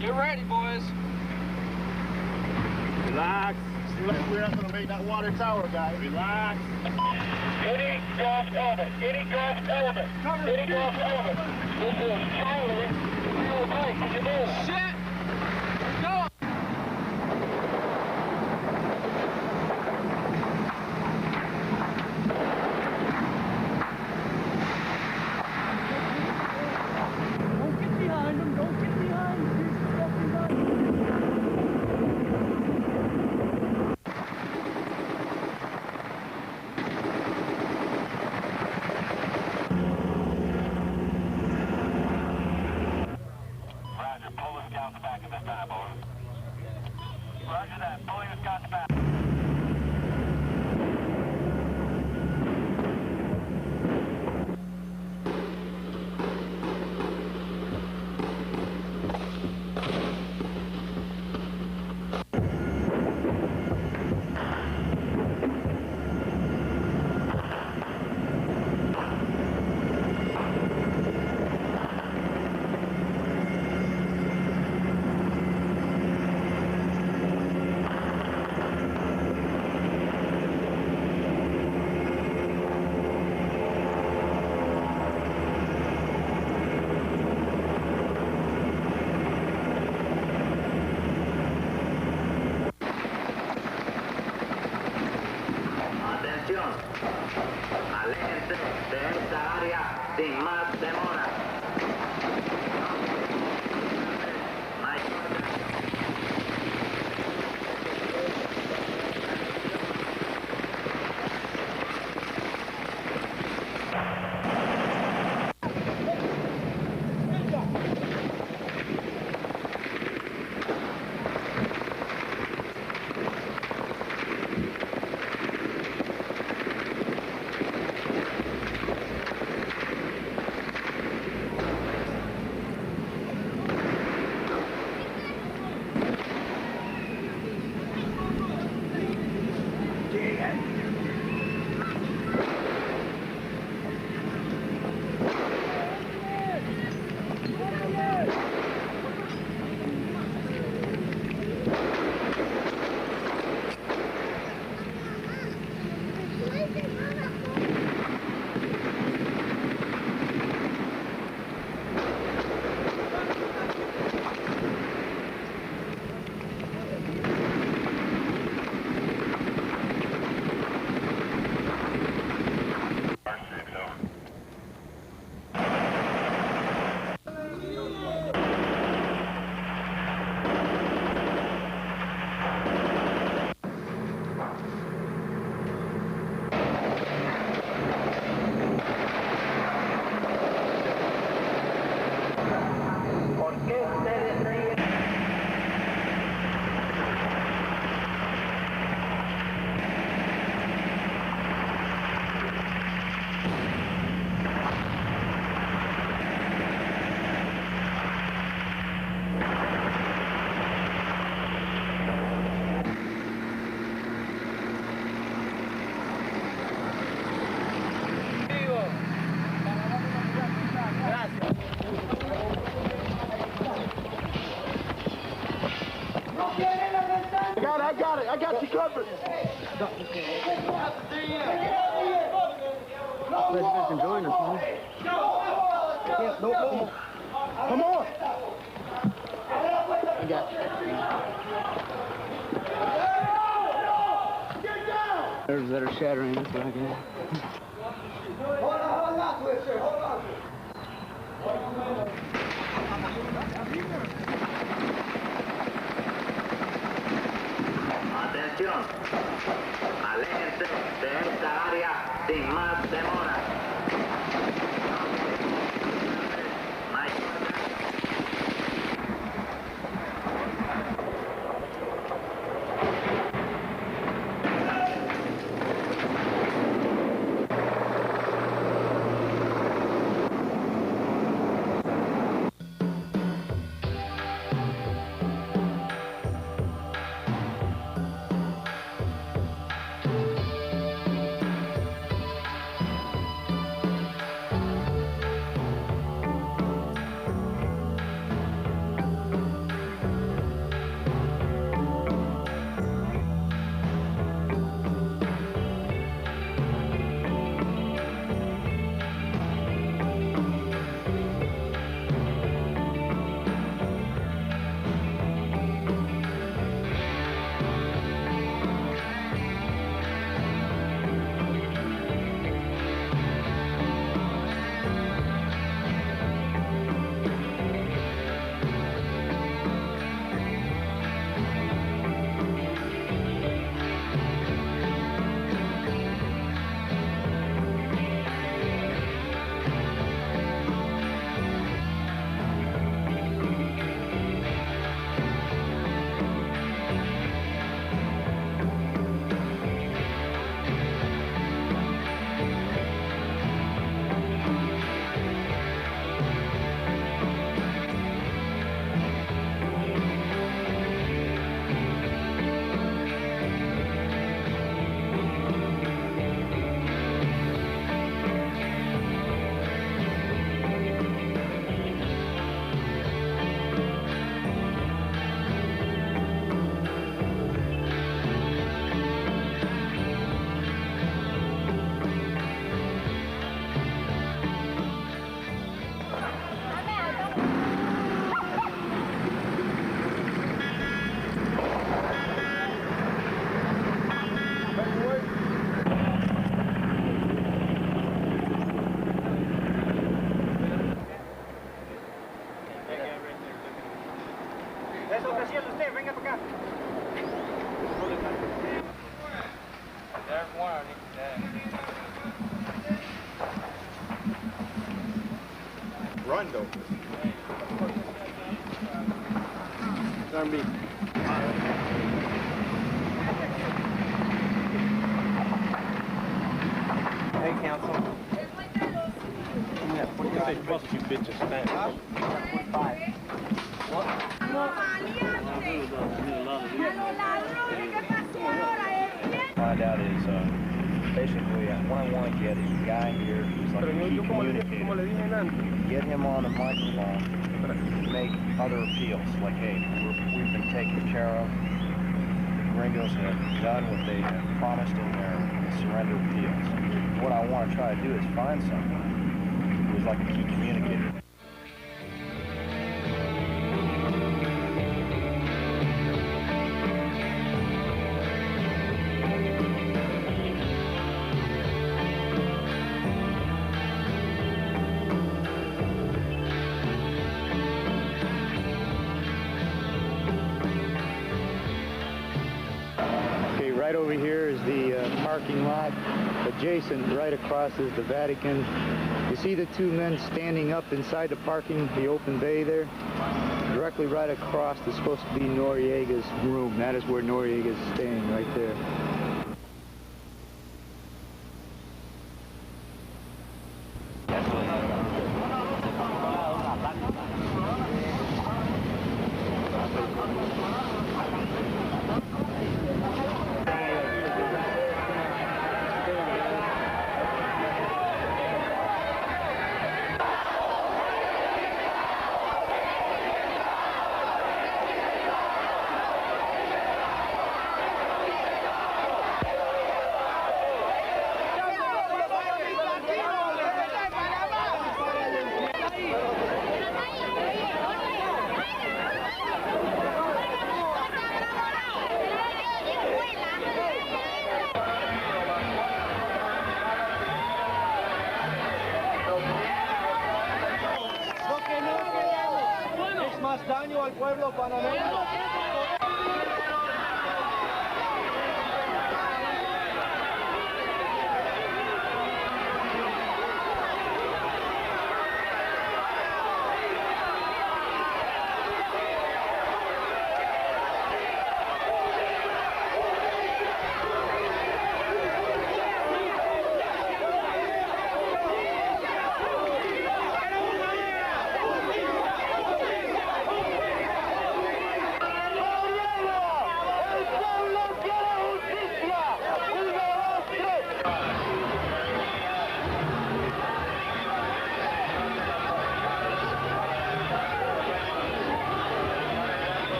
Get ready, boys. Relax. We're not going to make that water tower, guys. Relax. Any gas element. Any gas element. Any gas element. This is Charlie. Fuel tank. Can you move? Shit! Go! Don't get behind them. Don't get behind them. Roger that. Pulling the scouts back. Aléjense de esta área sin más demora. I got you covered. Glad you guys can join us, man. No. Come on. I got you. Nerves that are shattering, that's what I got. Hold on to it, sir. Hold on. Atención, aléjense de esta área sin más demora. window. Turn me. Hey, council. Yeah, what do you say? Fuck you bitches, Spanish. Huh? 45. What? Find out is basically what I want to get is a guy here who's like a key communicator. Get him on the microphone, make other appeals like, hey, we've been taken care of. The gringos have done what they have promised in their surrender appeals. What I want to try to do is find someone who's like a key communicator. Right over here is the parking lot. Adjacent, right across, is the Vatican. You see the two men standing up inside the the open bay there? Directly right across is supposed to be Noriega's room. That is where Noriega is staying, right there. Más daño al pueblo panameño.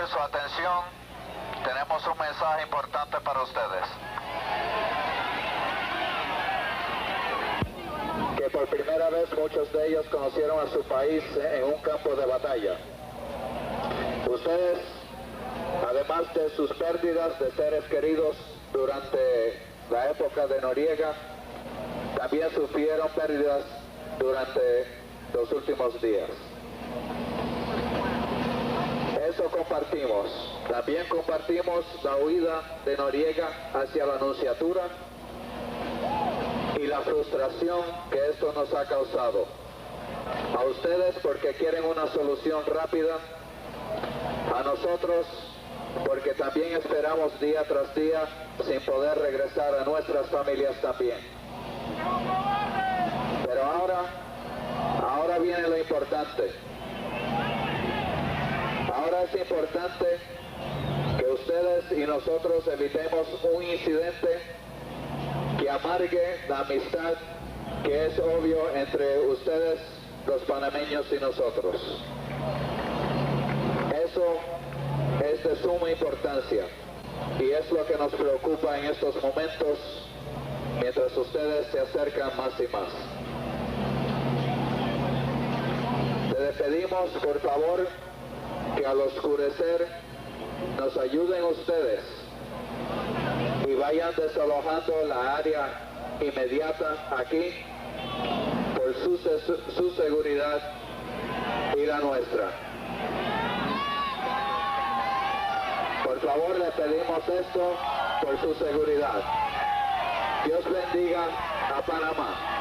Su atención, tenemos un mensaje importante para ustedes. Que por primera vez muchos de ellos conocieron a su país en un campo de batalla. Ustedes, además de sus pérdidas de seres queridos durante la época de Noriega, también sufrieron pérdidas durante los últimos días. Eso compartimos. También compartimos la huida de Noriega hacia la Nunciatura y la frustración que esto nos ha causado. A ustedes porque quieren una solución rápida, a nosotros porque también esperamos día tras día sin poder regresar a nuestras familias también. Pero ahora viene lo importante. Ahora es importante que ustedes y nosotros evitemos un incidente que amargue la amistad que es obvio entre ustedes, los panameños, y nosotros. Eso es de suma importancia y es lo que nos preocupa en estos momentos mientras ustedes se acercan más y más. Les pedimos, por favor, que al oscurecer nos ayuden ustedes y vayan desalojando la área inmediata aquí por su seguridad y la nuestra. Por favor, le pedimos esto por su seguridad. Dios bendiga a Panamá.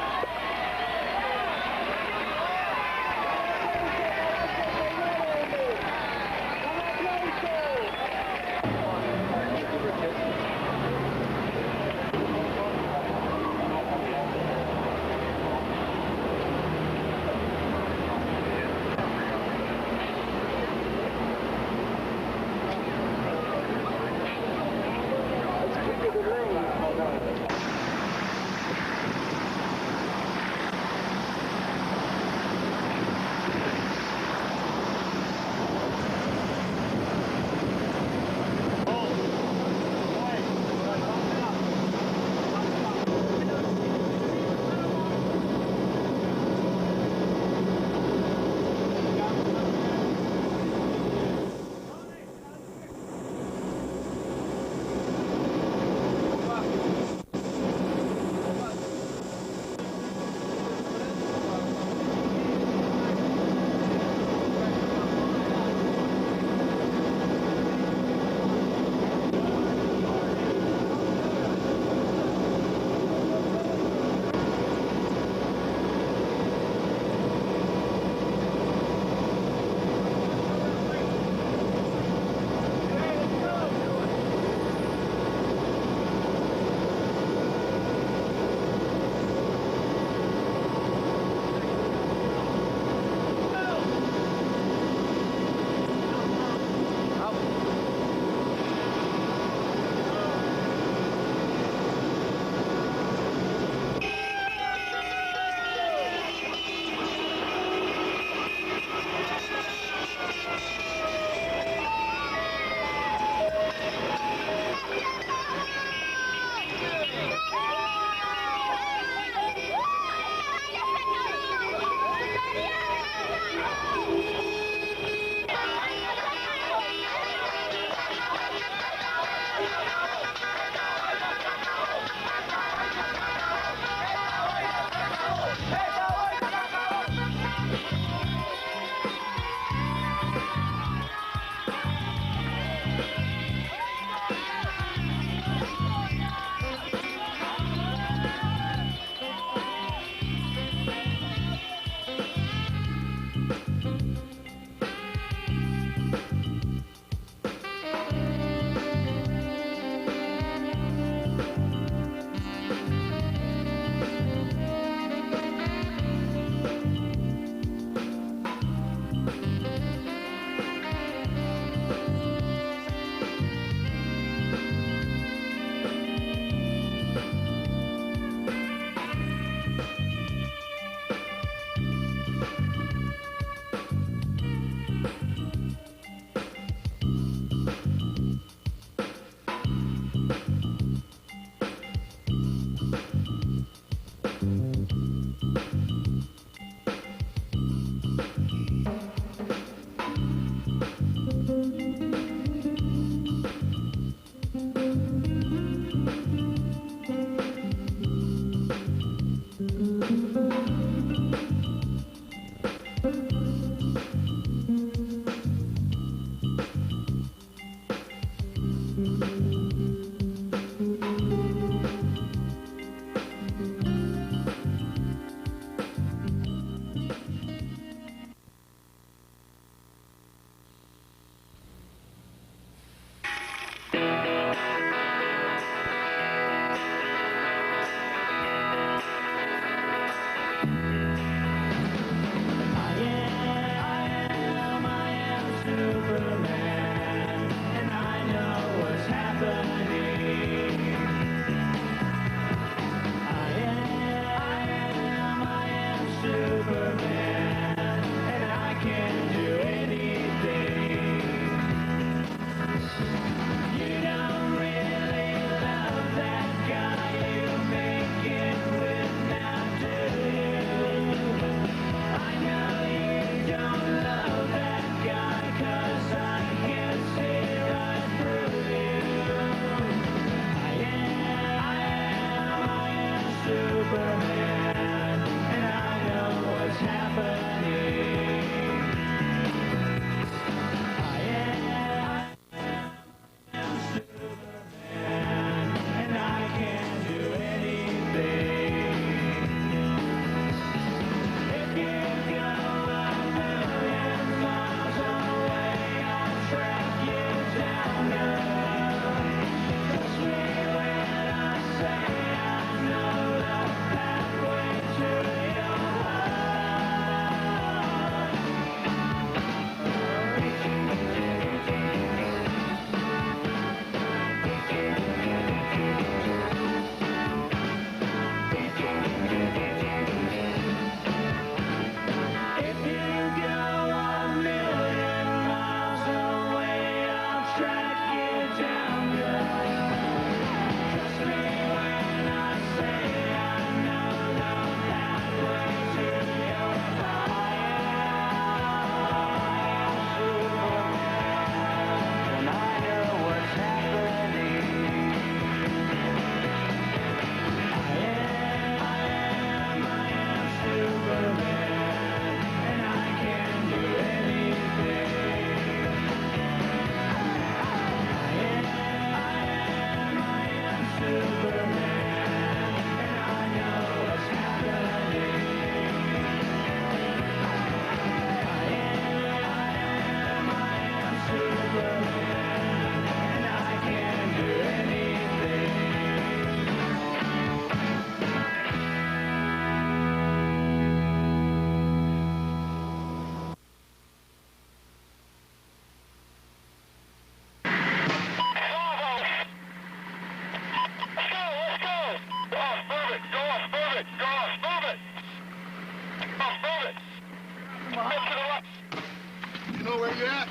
Kilo, where you at?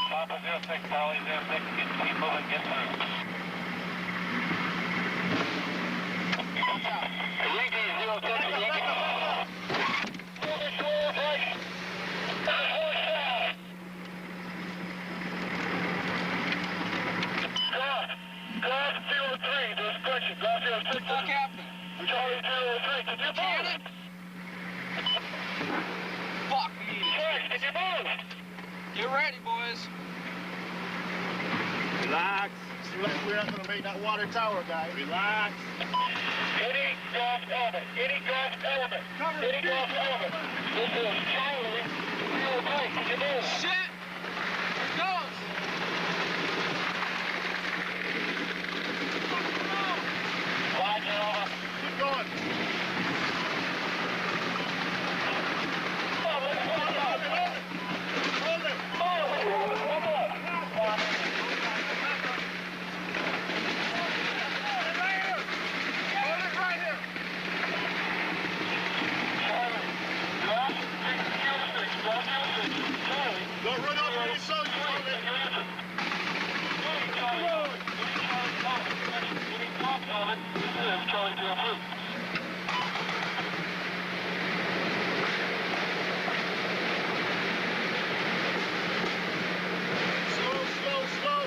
Papa 06, Charlie 06, keep moving, get through. Fuck happened? Cannon? Fuck me. Get ready, boys. Relax. Seems like we're not going to make that water tower, guys. Relax. Any gas element, any gas element, any gas element. This is Charlie 03, can you move? Shit! Here goes! Roger, over. Keep going. Don't run off any soldiers, Slow, slow, slow.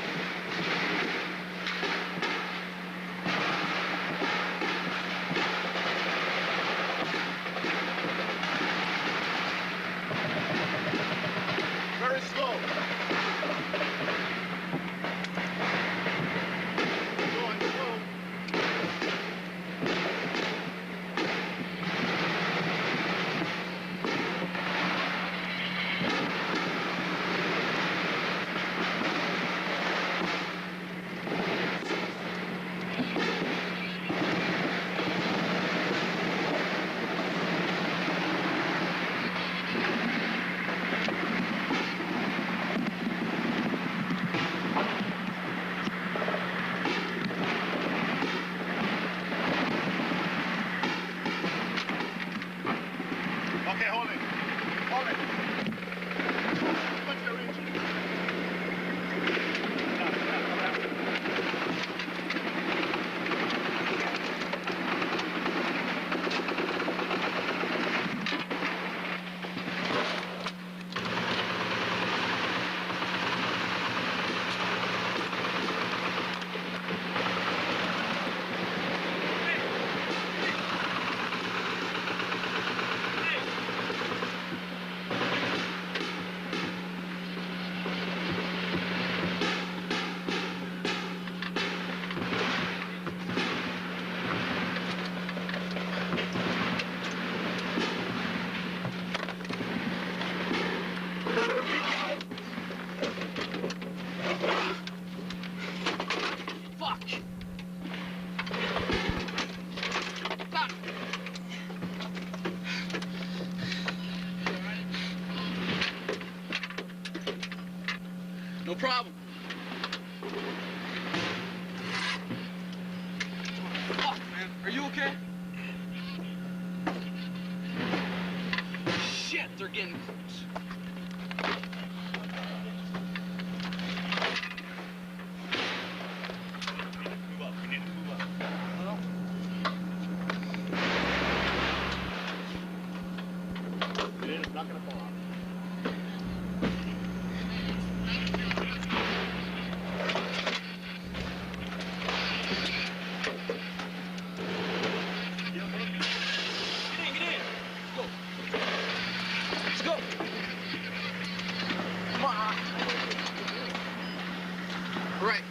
Very slow. Going slow. Okay, hold it. Hold it. Touch the reach. Fuck! Fuck! No problem. Fuck, man. Are you okay? Shit, they're getting close. Move up. We need to move up. Well, It's not going to fall off. get in. Let's go. Come on. Right.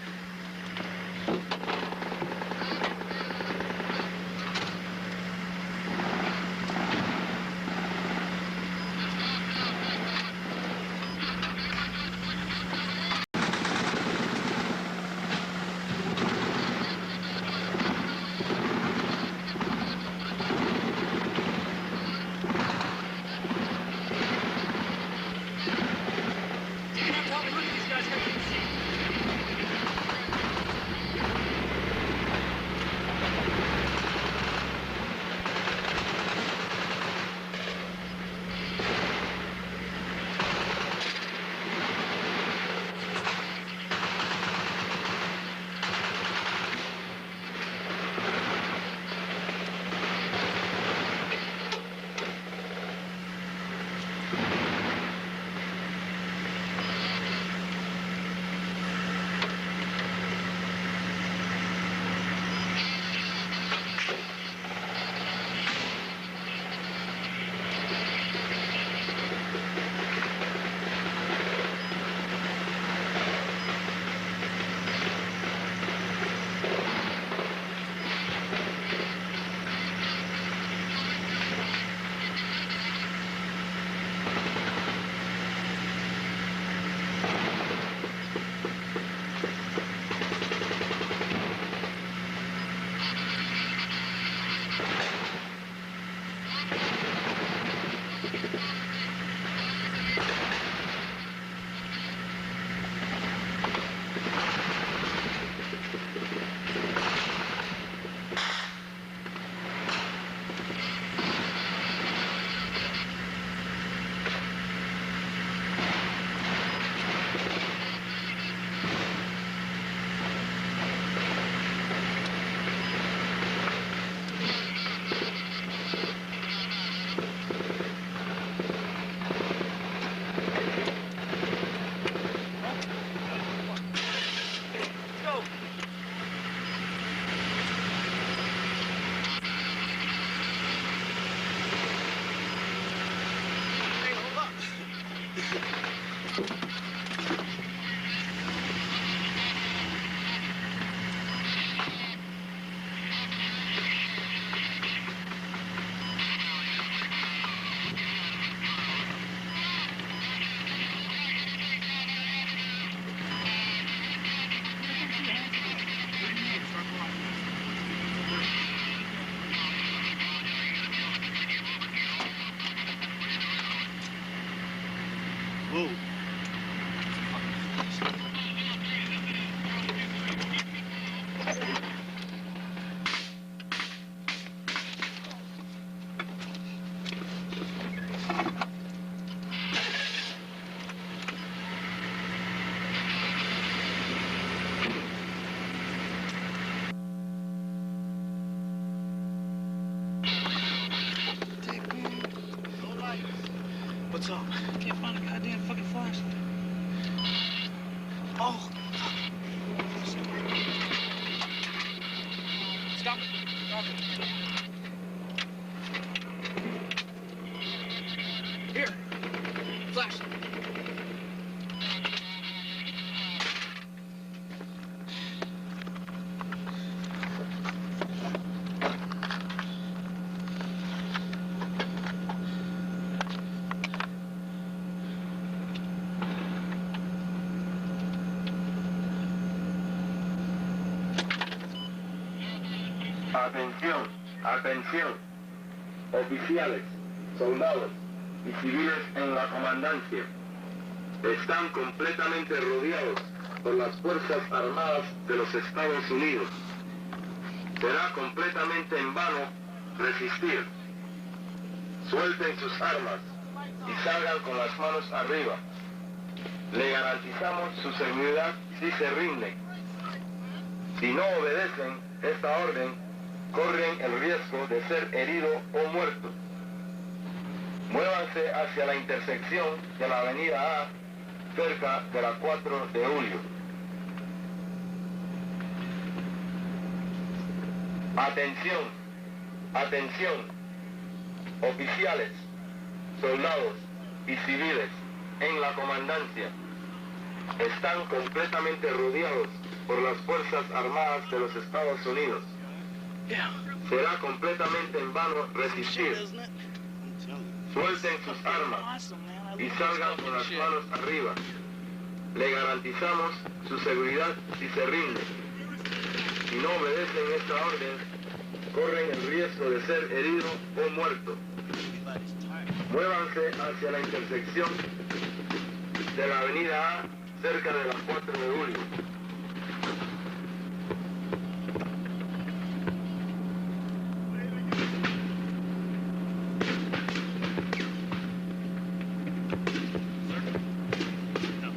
Whoa. What's up? Can't find a goddamn fucking flashlight. Oh. Stop it. Stop it. Here. Flashlight. Atención, atención, oficiales, soldados y civiles en la comandancia. Están completamente rodeados por las Fuerzas Armadas de los Estados Unidos. Será completamente en vano resistir. Suelten sus armas y salgan con las manos arriba. Le garantizamos su seguridad si se rinden. Si no obedecen esta orden, corren el riesgo de ser herido o muerto. Muévanse hacia la intersección de la avenida A, cerca de la 4 de julio. Atención, atención, oficiales, soldados y civiles en la comandancia. Están completamente rodeados por las Fuerzas Armadas de los Estados Unidos. Será completamente en vano resistir. Suelten sus armas y salgan con las manos arriba. Le garantizamos su seguridad si se rinden. Si no obedecen esta orden, corren el riesgo de ser herido o muerto. Muévanse hacia la intersección de la avenida A, cerca de la 4 de julio.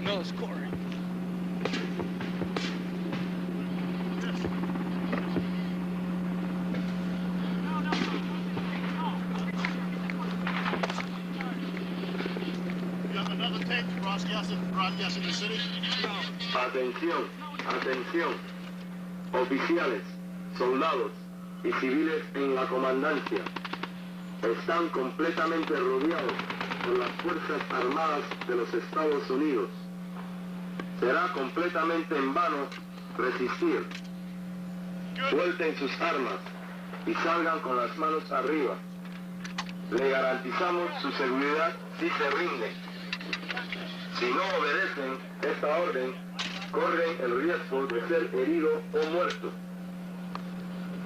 No, it's Corey. You have another tape broadcasting the city? Atención, atención, oficiales, soldados y civiles en la comandancia. Están completamente rodeados por las Fuerzas Armadas de los Estados Unidos. Será completamente en vano resistir. Suelten sus armas y salgan con las manos arriba. Le garantizamos su seguridad si se rinden. Si no obedecen esta orden, corren el riesgo de ser herido o muerto.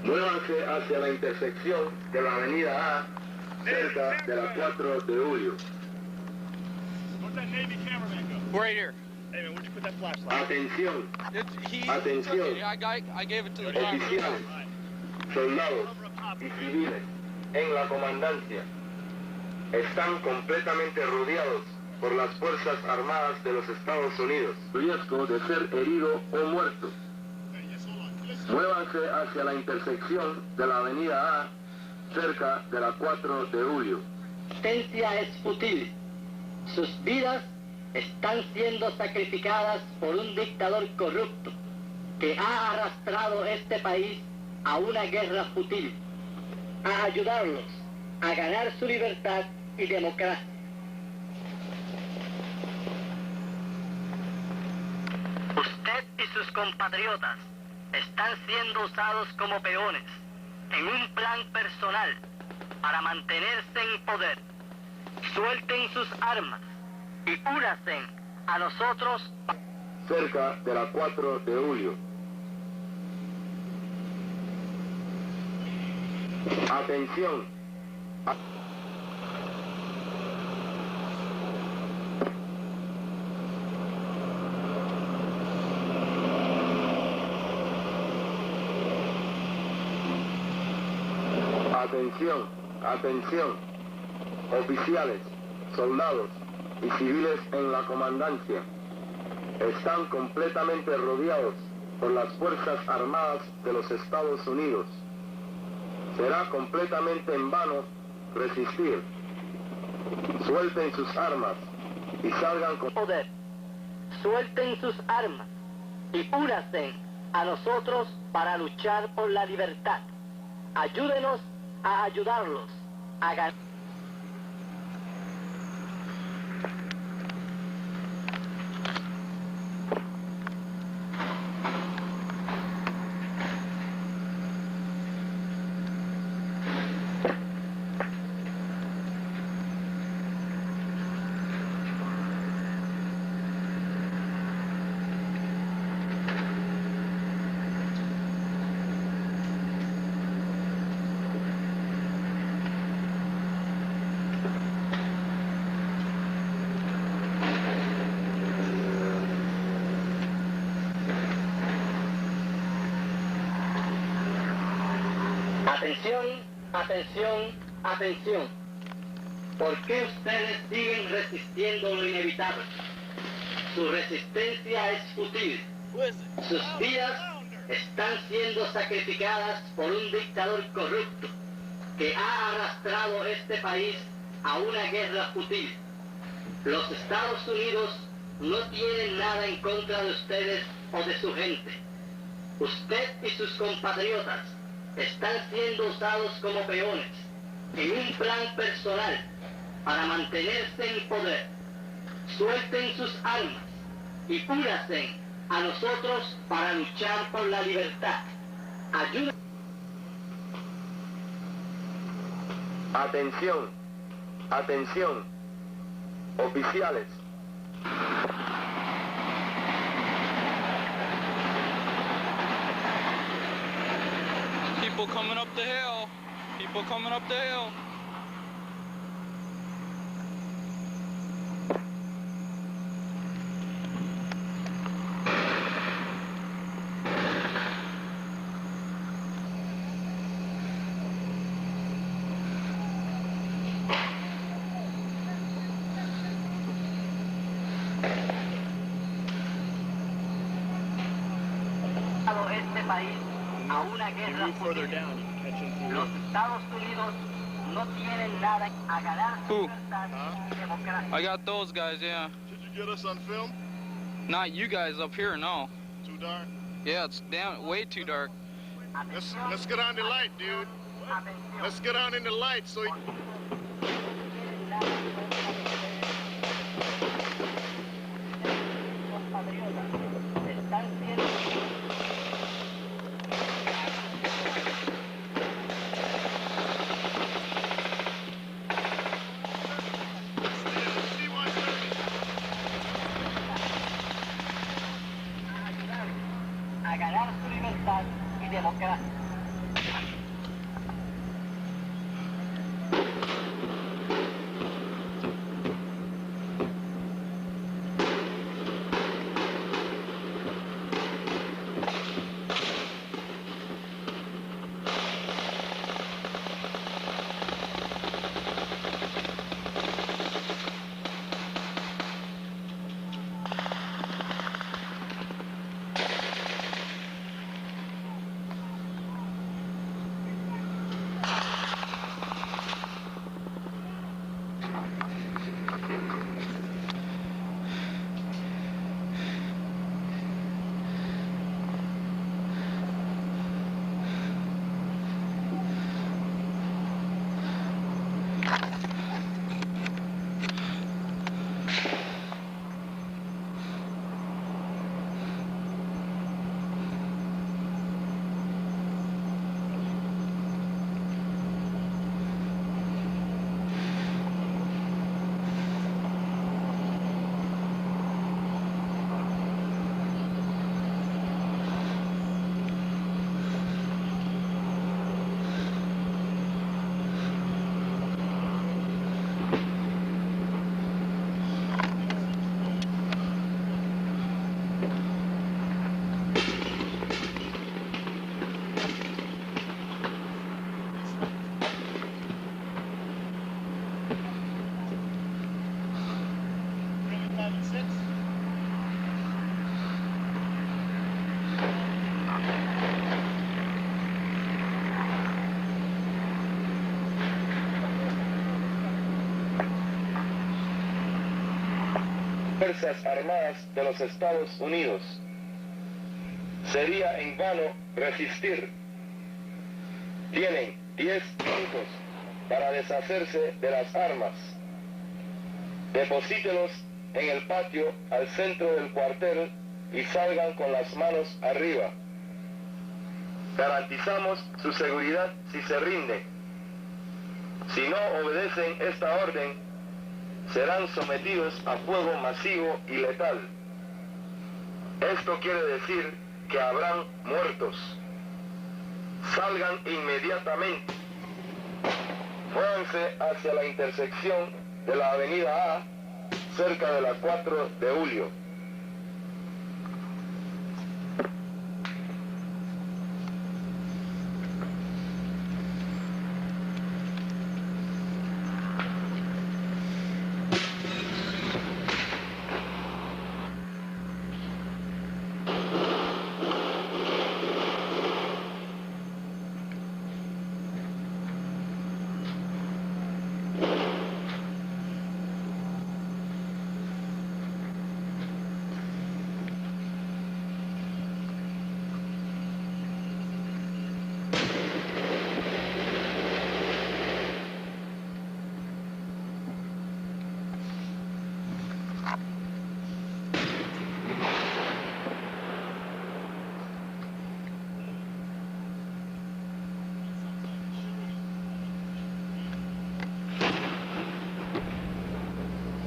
Muévanse hacia la intersección de la avenida A, cerca de la 4 de julio. Where'd that Navy cameraman go? Right here. Hey man, where'd you put that flashlight? Atención, He Atención. took it. I gave it to the driver. oficiales, soldados y civiles en la comandancia. Están completamente rodeados por las Fuerzas Armadas de los Estados Unidos. Riesgo de ser herido o muerto. Muévanse hacia la intersección de la avenida A, cerca de la 4 de julio. Resistencia es fútil. Sus vidas están siendo sacrificadas por un dictador corrupto que ha arrastrado este país a una guerra fútil, a ayudarlos a ganar su libertad y democracia. Usted y sus compatriotas están siendo usados como peones en un plan personal para mantenerse en poder. Suelten sus armas y únanse a nosotros. Cerca de la 4 de julio. Atención. Atención, atención, oficiales, soldados y civiles en la comandancia. Están completamente rodeados por las Fuerzas Armadas de los Estados Unidos. Será completamente en vano resistir. Suelten sus armas y salgan con poder. Suelten sus armas y únanse a nosotros para luchar por la libertad. Ayúdenos a ayudarlos a ganar. Atención, atención, atención. ¿Por qué ustedes siguen resistiendo lo inevitable? Su resistencia es fútil. Sus vidas están siendo sacrificadas por un dictador corrupto que ha arrastrado este país a una guerra fútil. Los Estados Unidos no tienen nada en contra de ustedes o de su gente. Usted y sus compatriotas están siendo usados como peones en un plan personal para mantenerse en poder. Suelten sus armas y únanse a nosotros para luchar por la libertad. Ayúdennos. Atención, atención, oficiales. People coming up the hill. People coming up the hill. Este país a una guerra fútil. Los Estados Unidos no tienen nada a ganar su libertad y democracia. I got those guys, yeah. Did you get us on film? Not you guys up here, no. Too dark? Yeah, it's way too dark. Let's get on the light, dude. Let's get on in the light so you... A ganar su libertad y democracia. Fuerzas Armadas de los Estados Unidos. Sería en vano resistir. Tienen 10 minutos para deshacerse de las armas. Deposítelos en el patio al centro del cuartel y salgan con las manos arriba. Garantizamos su seguridad si se rinden. Si no obedecen esta orden, serán sometidos a fuego masivo y letal. Esto quiere decir que habrán muertos. Salgan inmediatamente. Muévanse hacia la intersección de la avenida A, cerca de la 4 de julio.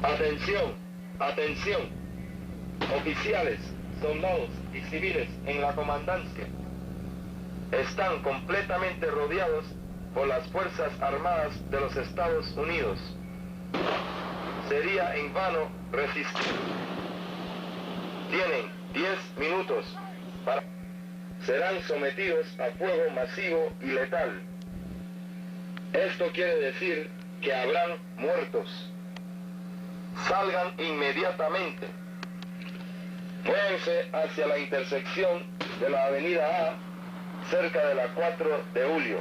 Atención, atención. Oficiales, soldados y civiles en la comandancia están completamente rodeados por las Fuerzas Armadas de los Estados Unidos. Sería en vano resistir. Tienen 10 minutos para... Serán sometidos a fuego masivo y letal. Esto quiere decir que habrán muertos. Salgan inmediatamente. Muévense hacia la intersección de la avenida A, cerca de la 4 de julio.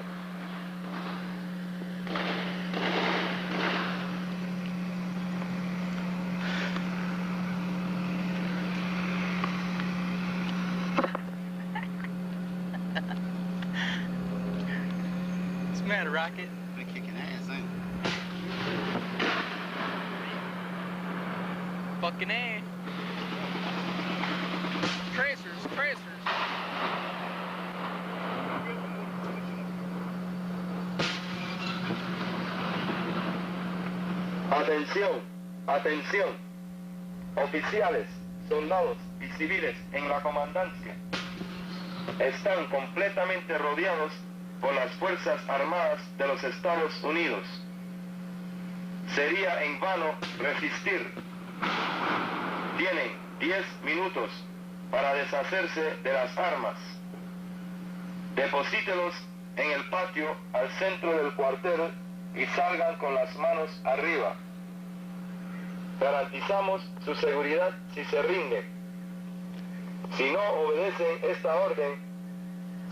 What's the matter, Rocket? Been kicking ass, ain't it? Fucking A. Tracers, tracers. Atención, atención. Oficiales, soldados y civiles en la comandancia están completamente rodeados por las Fuerzas Armadas de los Estados Unidos. Sería en vano resistir. Tienen 10 minutos para deshacerse de las armas. Deposítelos en el patio al centro del cuartel y salgan con las manos arriba. Garantizamos su seguridad si se rinden. Si no obedecen esta orden,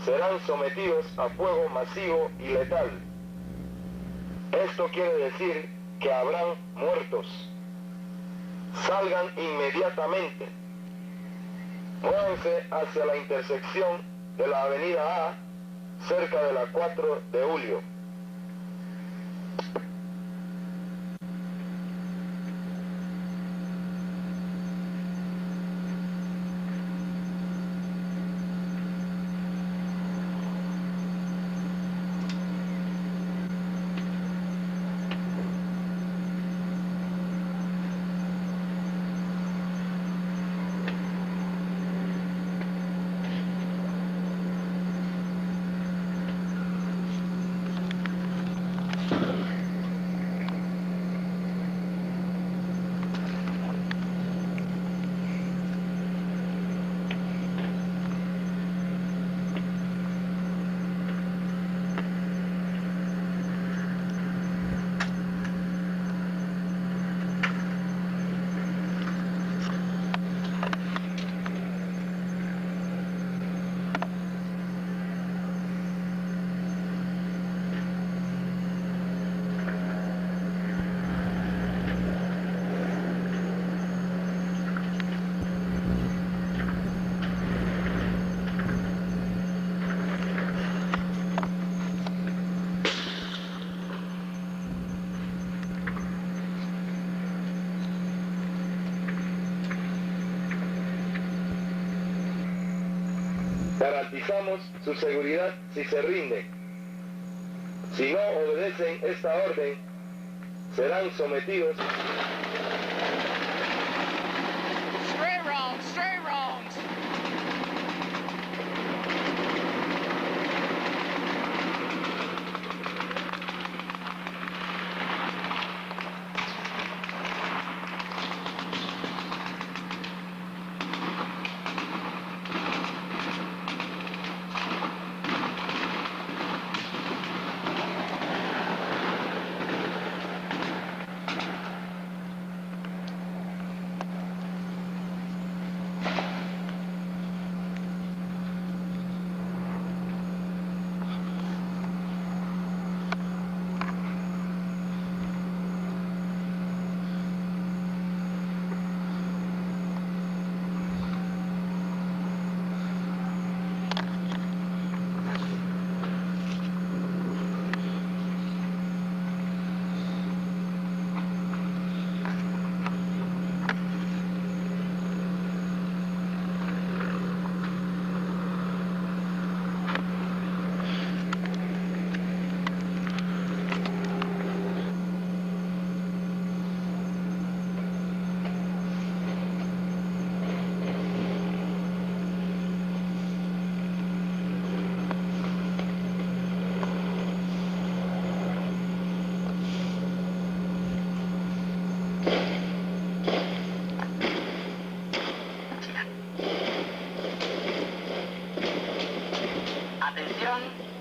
serán sometidos a fuego masivo y letal. Esto quiere decir que habrán muertos. Salgan inmediatamente. Muévanse hacia la intersección de la avenida A, cerca de la 4 de julio. Garantizamos su seguridad si se rinden. Si no obedecen esta orden, serán sometidos. Straight rounds, straight rounds.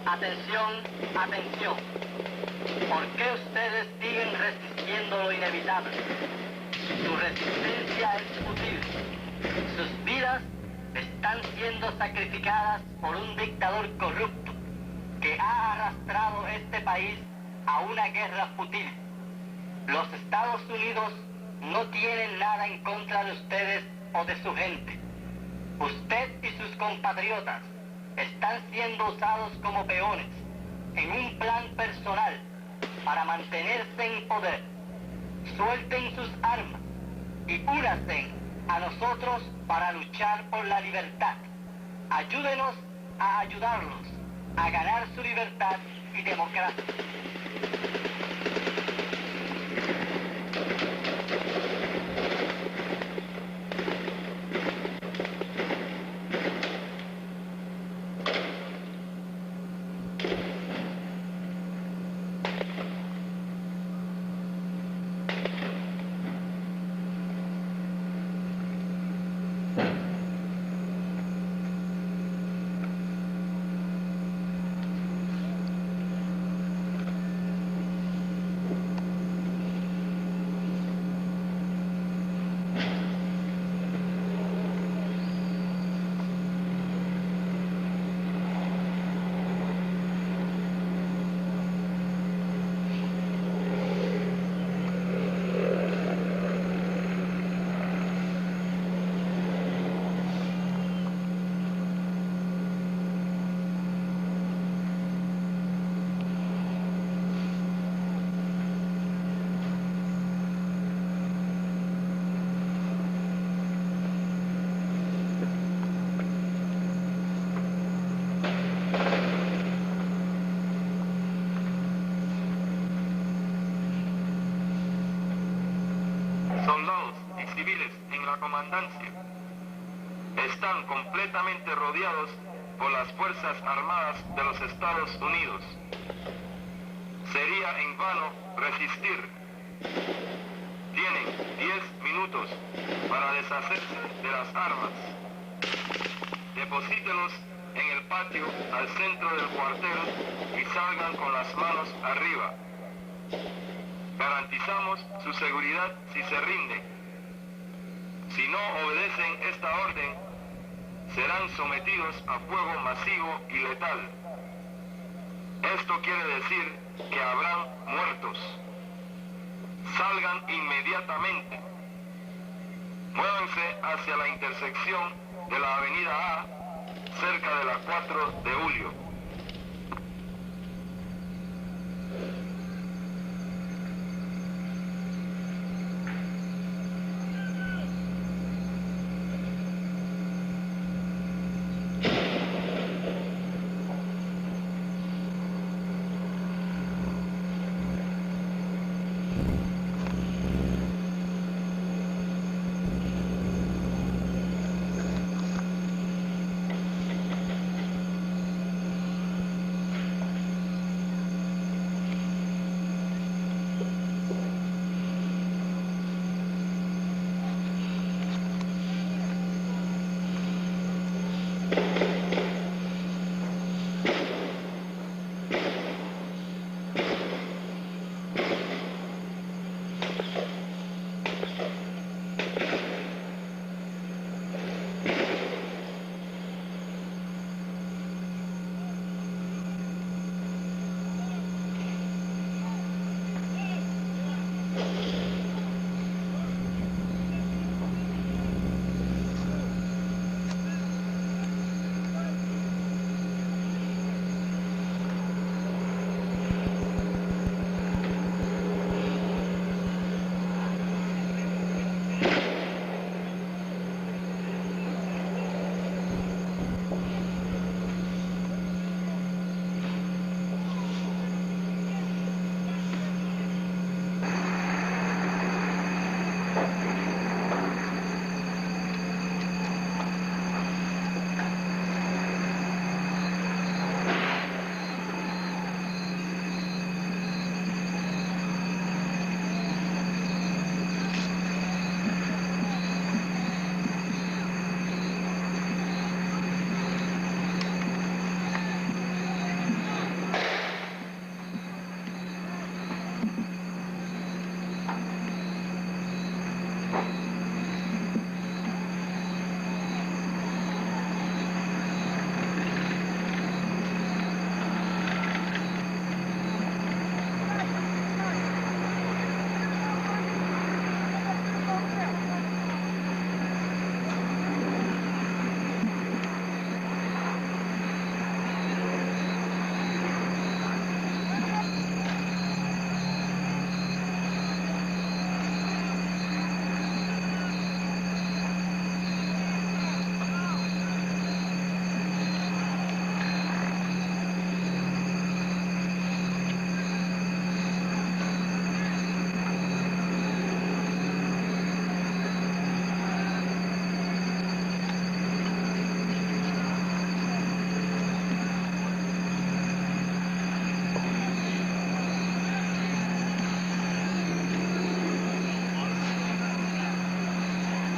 Atención, atención. ¿Por qué ustedes siguen resistiendo lo inevitable? Su resistencia es fútil. Sus vidas están siendo sacrificadas por un dictador corrupto que ha arrastrado este país a una guerra fútil. Los Estados Unidos no tienen nada en contra de ustedes o de su gente. Usted y sus compatriotas están siendo usados como peones en un plan personal para mantenerse en poder. Suelten sus armas y únanse a nosotros para luchar por la libertad. Ayúdenos a ayudarlos a ganar su libertad y democracia. Soldados y civiles en la Comandancia están completamente rodeados por las Fuerzas Armadas de los Estados Unidos. Sería en vano resistir. Tienen 10 minutos para deshacerse de las armas. Deposítelos en el patio al centro del cuartel y salgan con las manos arriba. Garantizamos su seguridad si se rinden. Si no obedecen esta orden, serán sometidos a fuego masivo y letal. Esto quiere decir que habrán muertos. Salgan inmediatamente. Muévanse hacia la intersección de la avenida A, cerca de la 4 de julio.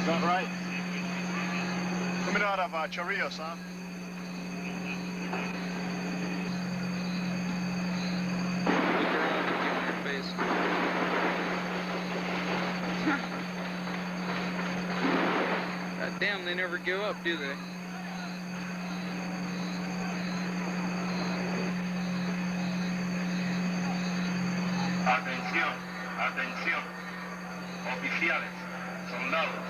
Is that right? Coming out of Chorrillos, huh? God damn, they never give up, do they? Atención, atención, oficiales, soldados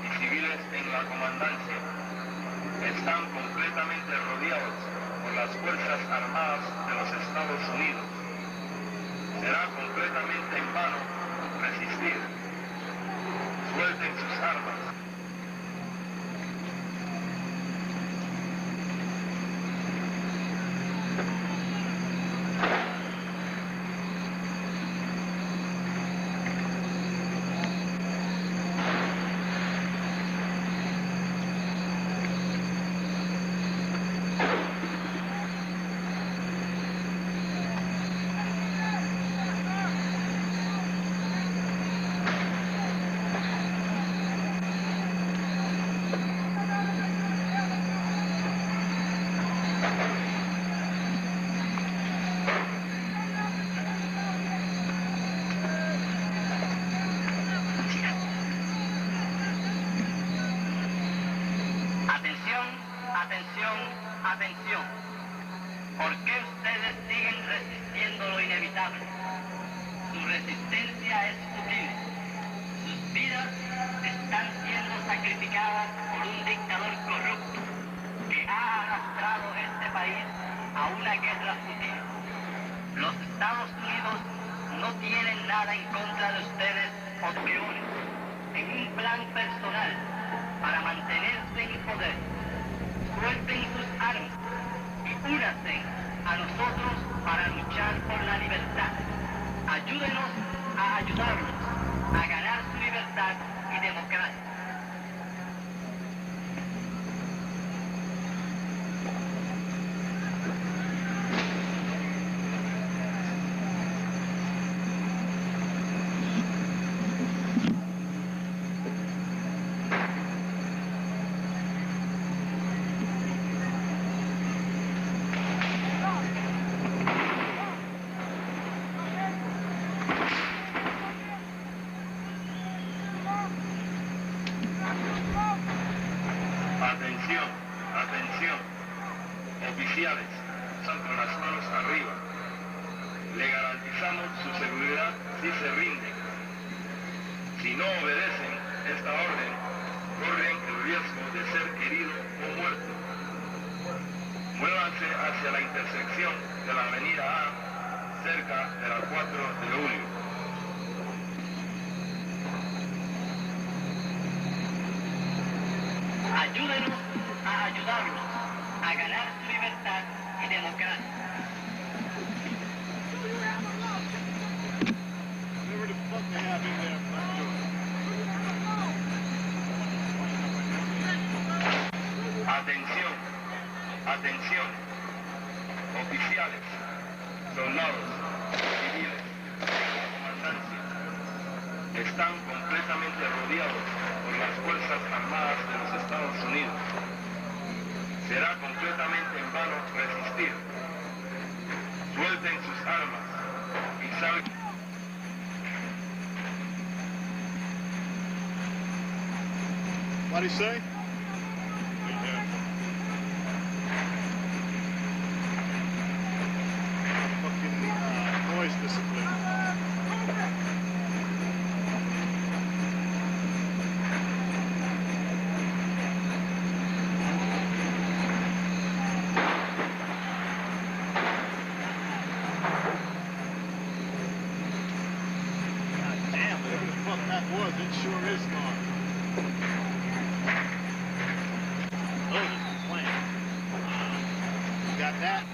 y civiles en la comandancia están completamente rodeados por las Fuerzas Armadas de los Estados Unidos. Será completamente en vano resistir. Suelten sus armas. Atención, ¿por qué ustedes siguen resistiendo lo inevitable? Su resistencia es fútil. Sus vidas están siendo sacrificadas por un dictador corrupto que ha arrastrado este país a una guerra fútil. Los Estados Unidos no tienen nada en contra de ustedes o peores, en un plan personal para mantenerse en poder. Suelten sus armas y únanse a nosotros para luchar por la libertad. Ayúdenos a ayudarlos a ganar su libertad y democracia. Atención, atención, oficiales, salten las manos arriba. Le garantizamos su seguridad si se rinden. Si no obedecen esta orden, corren el riesgo de ser herido o muerto. Muévanse hacia la intersección de la avenida A, cerca de la 4 de julio. Ayúdenos a ayudarlos a ganar su libertad y democracia. Whatever the fuck they have in there, I'm not sure. Atención, atención, oficiales, soldados, civiles, la comandancia, están completamente rodeados por las Fuerzas Armadas de los Estados Unidos. Será completamente en vano resistir. Suelten sus armas y salgan. What'd he say? Fucking noise discipline. It sure is gone. Oh, there's a plant. Got that?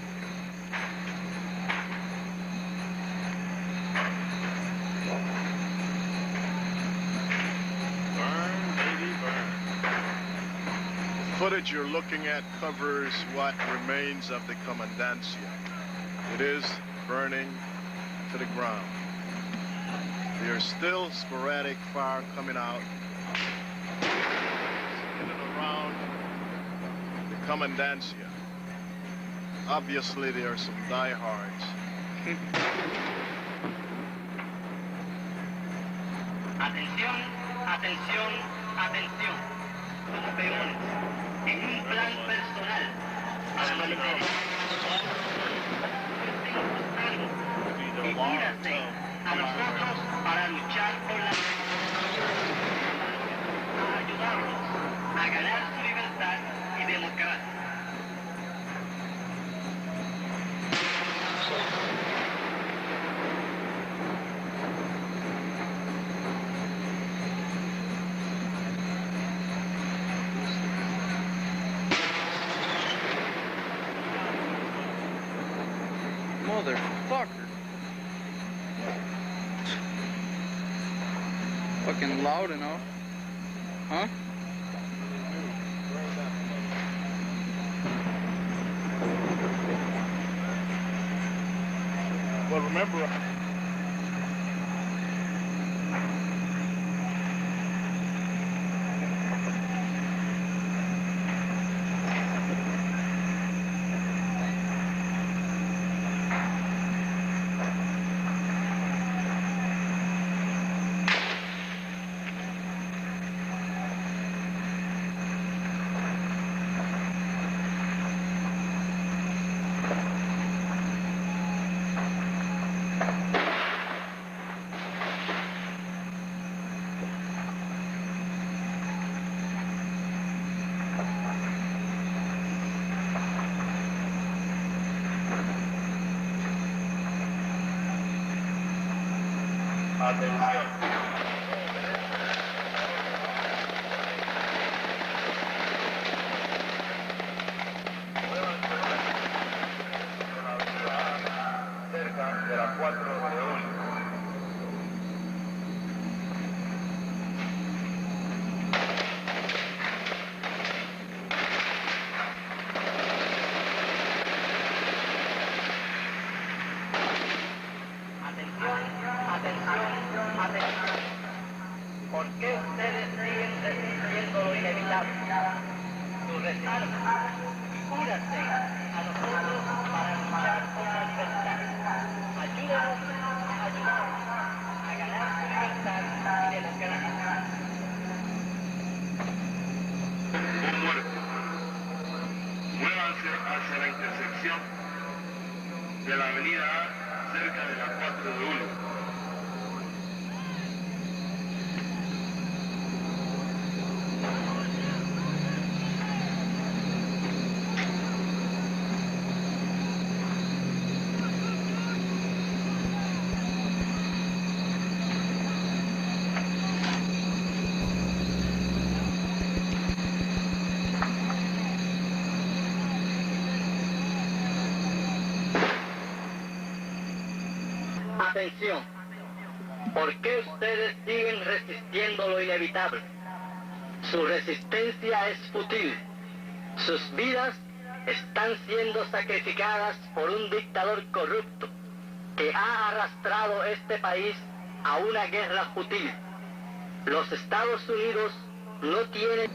Burn, baby, burn. The footage you're looking at covers what remains of the Comandancia. It is burning to the ground. There's still sporadic fire coming out in and around the Comandancia. Obviously, there are some diehards. Atención, atención, atención. Los peones, en un plan personal para mantener y únanse a nosotros para luchar por la a ayudarlos a ganar su libertad y democracia. Motherfucker. Fucking loud enough. Huh? Well, remember... Atención. Cerca de la 4 de julio. ¿Por qué ustedes siguen resistiendo lo inevitable? Su retardo y únanse a nosotros para luchar por la libertad. Ayúdenos a ayudarnos a ganar su libertad y democracia. Un muerto. Muévanse hacia la intersección de la avenida A cerca de la 4 de julio. Atención, ¿por qué ustedes siguen resistiendo lo inevitable? Su resistencia es fútil. Sus vidas están siendo sacrificadas por un dictador corrupto que ha arrastrado este país a una guerra fútil. Los Estados Unidos no tienen...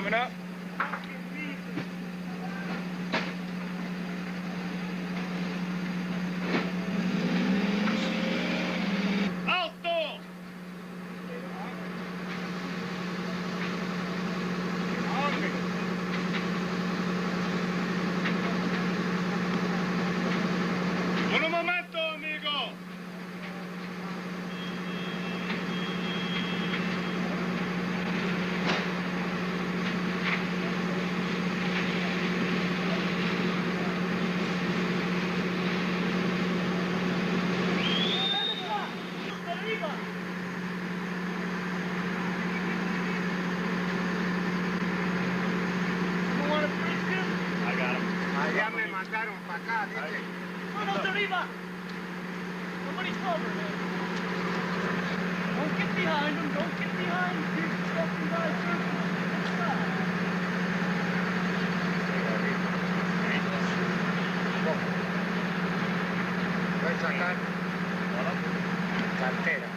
coming up? Alto! Un momento, amigo. Allá me mandaron para acá, dice. Manos arriba. Somebody's cover, man. Don't get behind him. Don't get behind him. Keep stepping by circle. Voy a sacar cartera.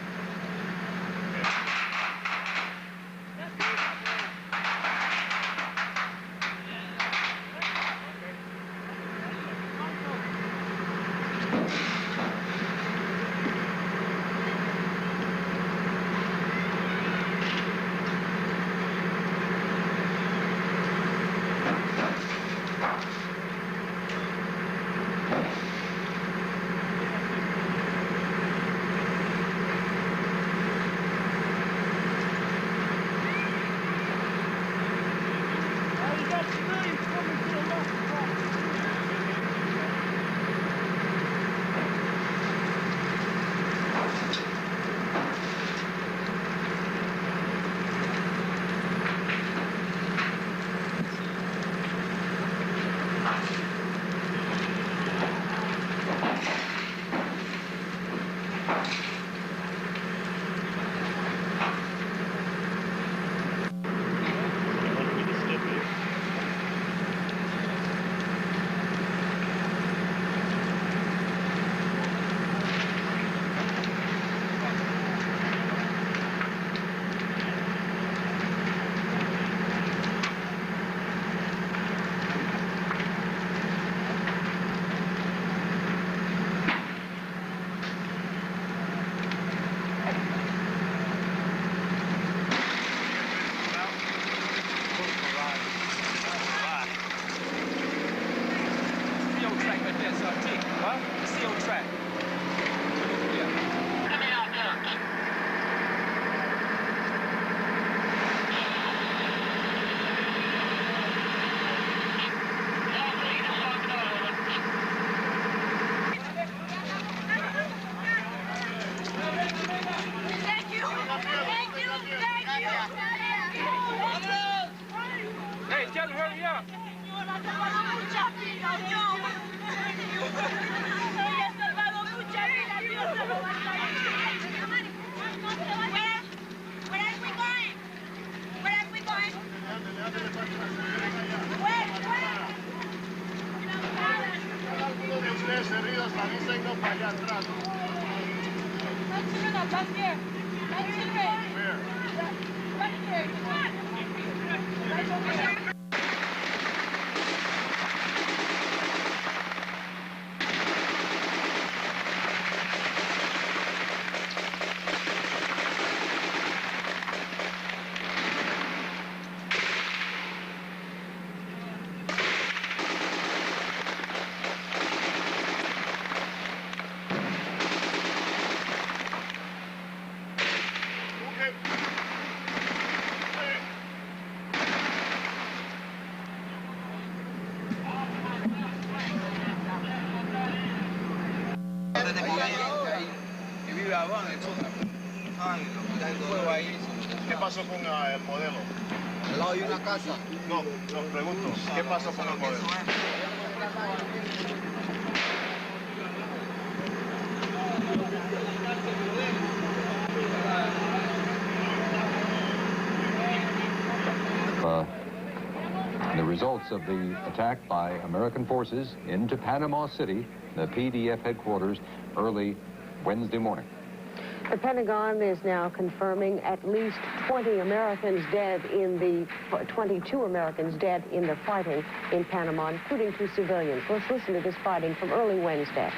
Hey, tell him hurry up. Algunos de ustedes heridos avísennos para allá atrás. ¿Qué pasó con el modelo? Al lado hay una casa. No, nos pregunto, ¿qué pasó con el modelo? The results of the attack by American forces into Panama City, the PDF headquarters, early Wednesday morning. The Pentagon is now confirming at least 22 Americans dead in the fighting in Panama, including 2 civilians. Let's listen to this fighting from early Wednesday.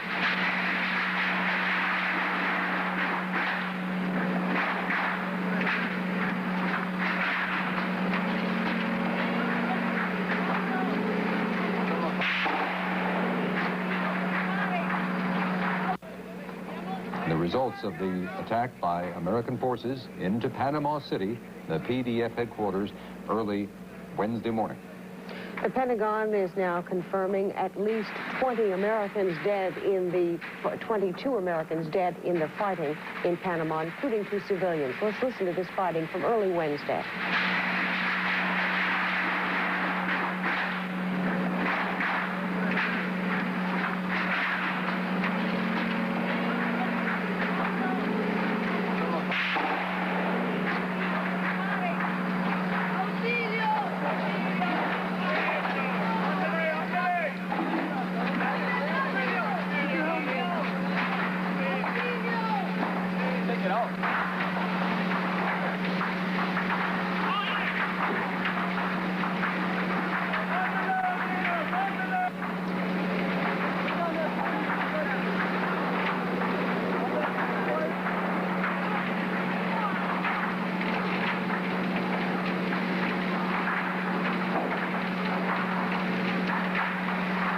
The results of the attack by American forces into Panama City, the PDF headquarters, early Wednesday morning. The Pentagon is now confirming at least 22 Americans dead in the fighting in Panama, including 2 civilians. Let's listen to this fighting from early Wednesday.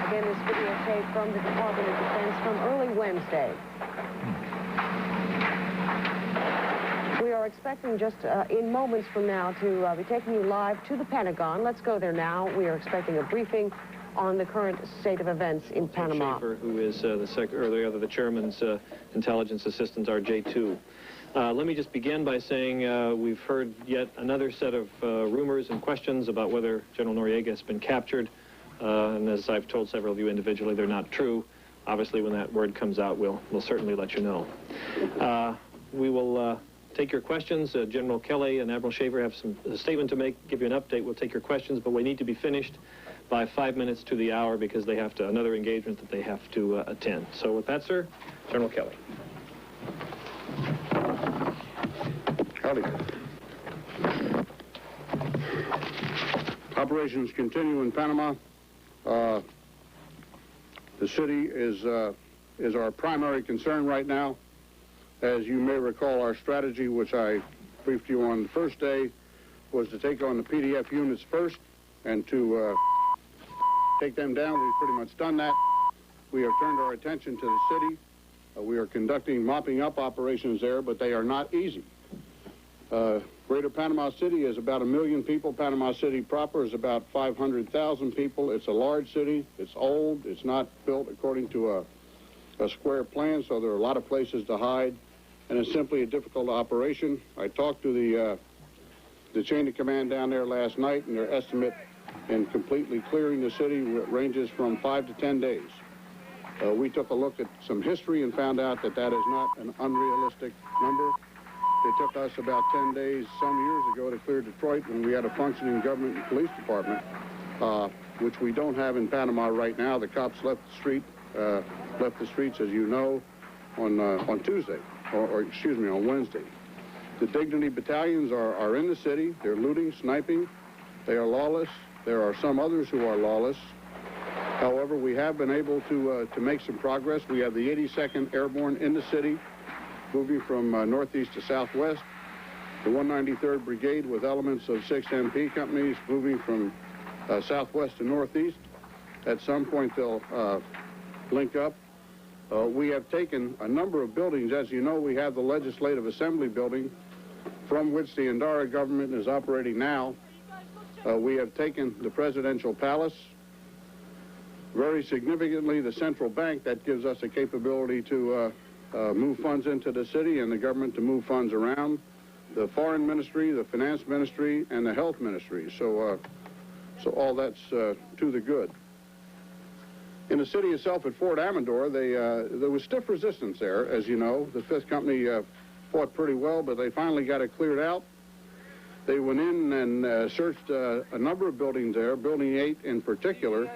Again, this videotape from the Department of Defense from early Wednesday. We are expecting just in moments from now to be taking you live to the Pentagon. Let's go there now. We are expecting a briefing on the current state of events in Panama. Schaefer, who is the chairman's intelligence assistant, RJ2. Let me just begin by saying we've heard yet another set of rumors and questions about whether General Noriega has been captured. And as I've told several of you individually, they're not true. Obviously, when that word comes out, we'll certainly let you know. We will take your questions. General Kelly and Admiral Schaefer have a statement to make, give you an update. We'll take your questions, but we need to be finished by 5 minutes to the hour because they have another engagement that they have to attend. So with that, sir, General Kelly. Howdy. Operations continue in Panama. The city is our primary concern right now. As you may recall, our strategy, which I briefed you on the first day, was to take on the PDF units first and to take them down. We've pretty much done that. We have turned our attention to the city. We are conducting mopping up operations there, but they are not easy. Greater Panama City is about 1 million people. Panama City proper is about 500,000 people. It's a large city. It's old. It's not built according to a square plan, so there are a lot of places to hide, and it's simply a difficult operation. I talked to the chain of command down there last night, and their estimate in completely clearing the city ranges from 5 to 10 days. We took a look at some history and found out that that is not an unrealistic number. It took us about 10 days some years ago to clear Detroit when we had a functioning government and police department, which we don't have in Panama right now. The cops left the streets, as you know, on Tuesday, or excuse me, on Wednesday. The Dignity battalions are in the city. They're looting, sniping. They are lawless. There are some others who are lawless. However, we have been able to make some progress. We have the 82nd Airborne in the city, moving from northeast to southwest. The 193rd Brigade with elements of 6 MP companies moving from southwest to northeast. At some point, they'll link up. We have taken a number of buildings. As you know, we have the Legislative Assembly building from which the Ndara government is operating now. We have taken the Presidential Palace. Very significantly, the Central Bank, that gives us a capability to move funds into the city and the government to move funds around. The Foreign Ministry, the Finance Ministry, and the Health Ministry. So all that's to the good. In the city itself at Fort Amador, there was stiff resistance there, as you know. The 5th Company fought pretty well, but they finally got it cleared out. They went in and searched a number of buildings there, Building 8 in particular.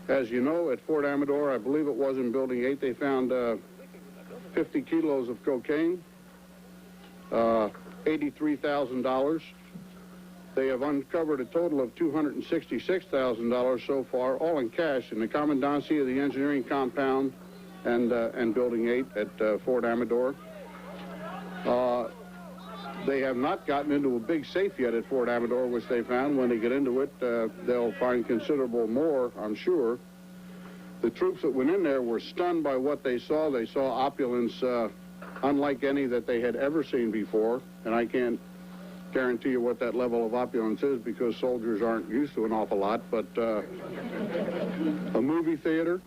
As you know, at Fort Amador, I believe it was in Building 8, they found 50 kilos of cocaine. $83,000. They have uncovered a total of $266,000 so far, all in cash, in the Comandancia, the engineering compound, and Building 8 at Fort Amador. They have not gotten into a big safe yet at Fort Amador, which they found. When they get into it, they'll find considerable more, I'm sure. The troops that went in there were stunned by what they saw. They saw opulence unlike any that they had ever seen before, and I can't guarantee you what that level of opulence is because soldiers aren't used to an awful lot, but a movie theater,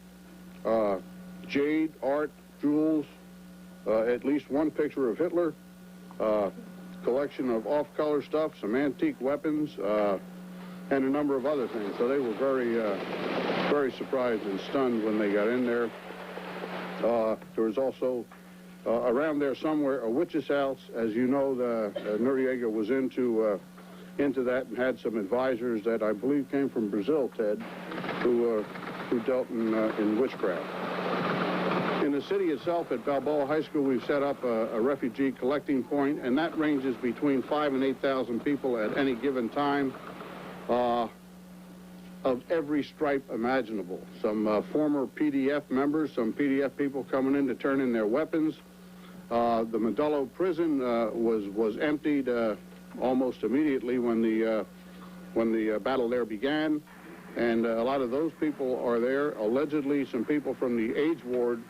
jade, art, jewels, at least one picture of Hitler, collection of off-color stuff, some antique weapons, and a number of other things. So they were very surprised and stunned when they got in there. There was also around there somewhere a witch's house. As you know, Noriega was into that and had some advisors that I believe came from Brazil, Ted, who dealt in witchcraft. In the city itself, at Balboa High School, we've set up a refugee collecting point, and that ranges between 5,000 and 8,000 people at any given time, of every stripe imaginable. Some former PDF members, some PDF people coming in to turn in their weapons. The Modelo prison was emptied almost immediately when the battle there began, and a lot of those people are there. Allegedly, some people from the AIDS ward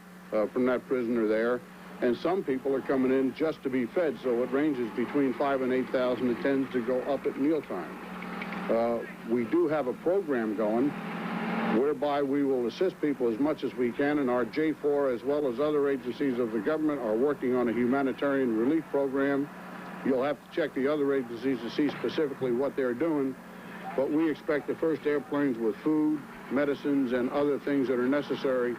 from that prison are there, and some people are coming in just to be fed. So it ranges between 5,000 and 8,000. It tends to go up at mealtime. We do have a program going whereby we will assist people as much as we can, and our J4 as well as other agencies of the government are working on a humanitarian relief program. You'll have to check the other agencies to see specifically what they're doing, but we expect the first airplanes with food, medicines, and other things that are necessary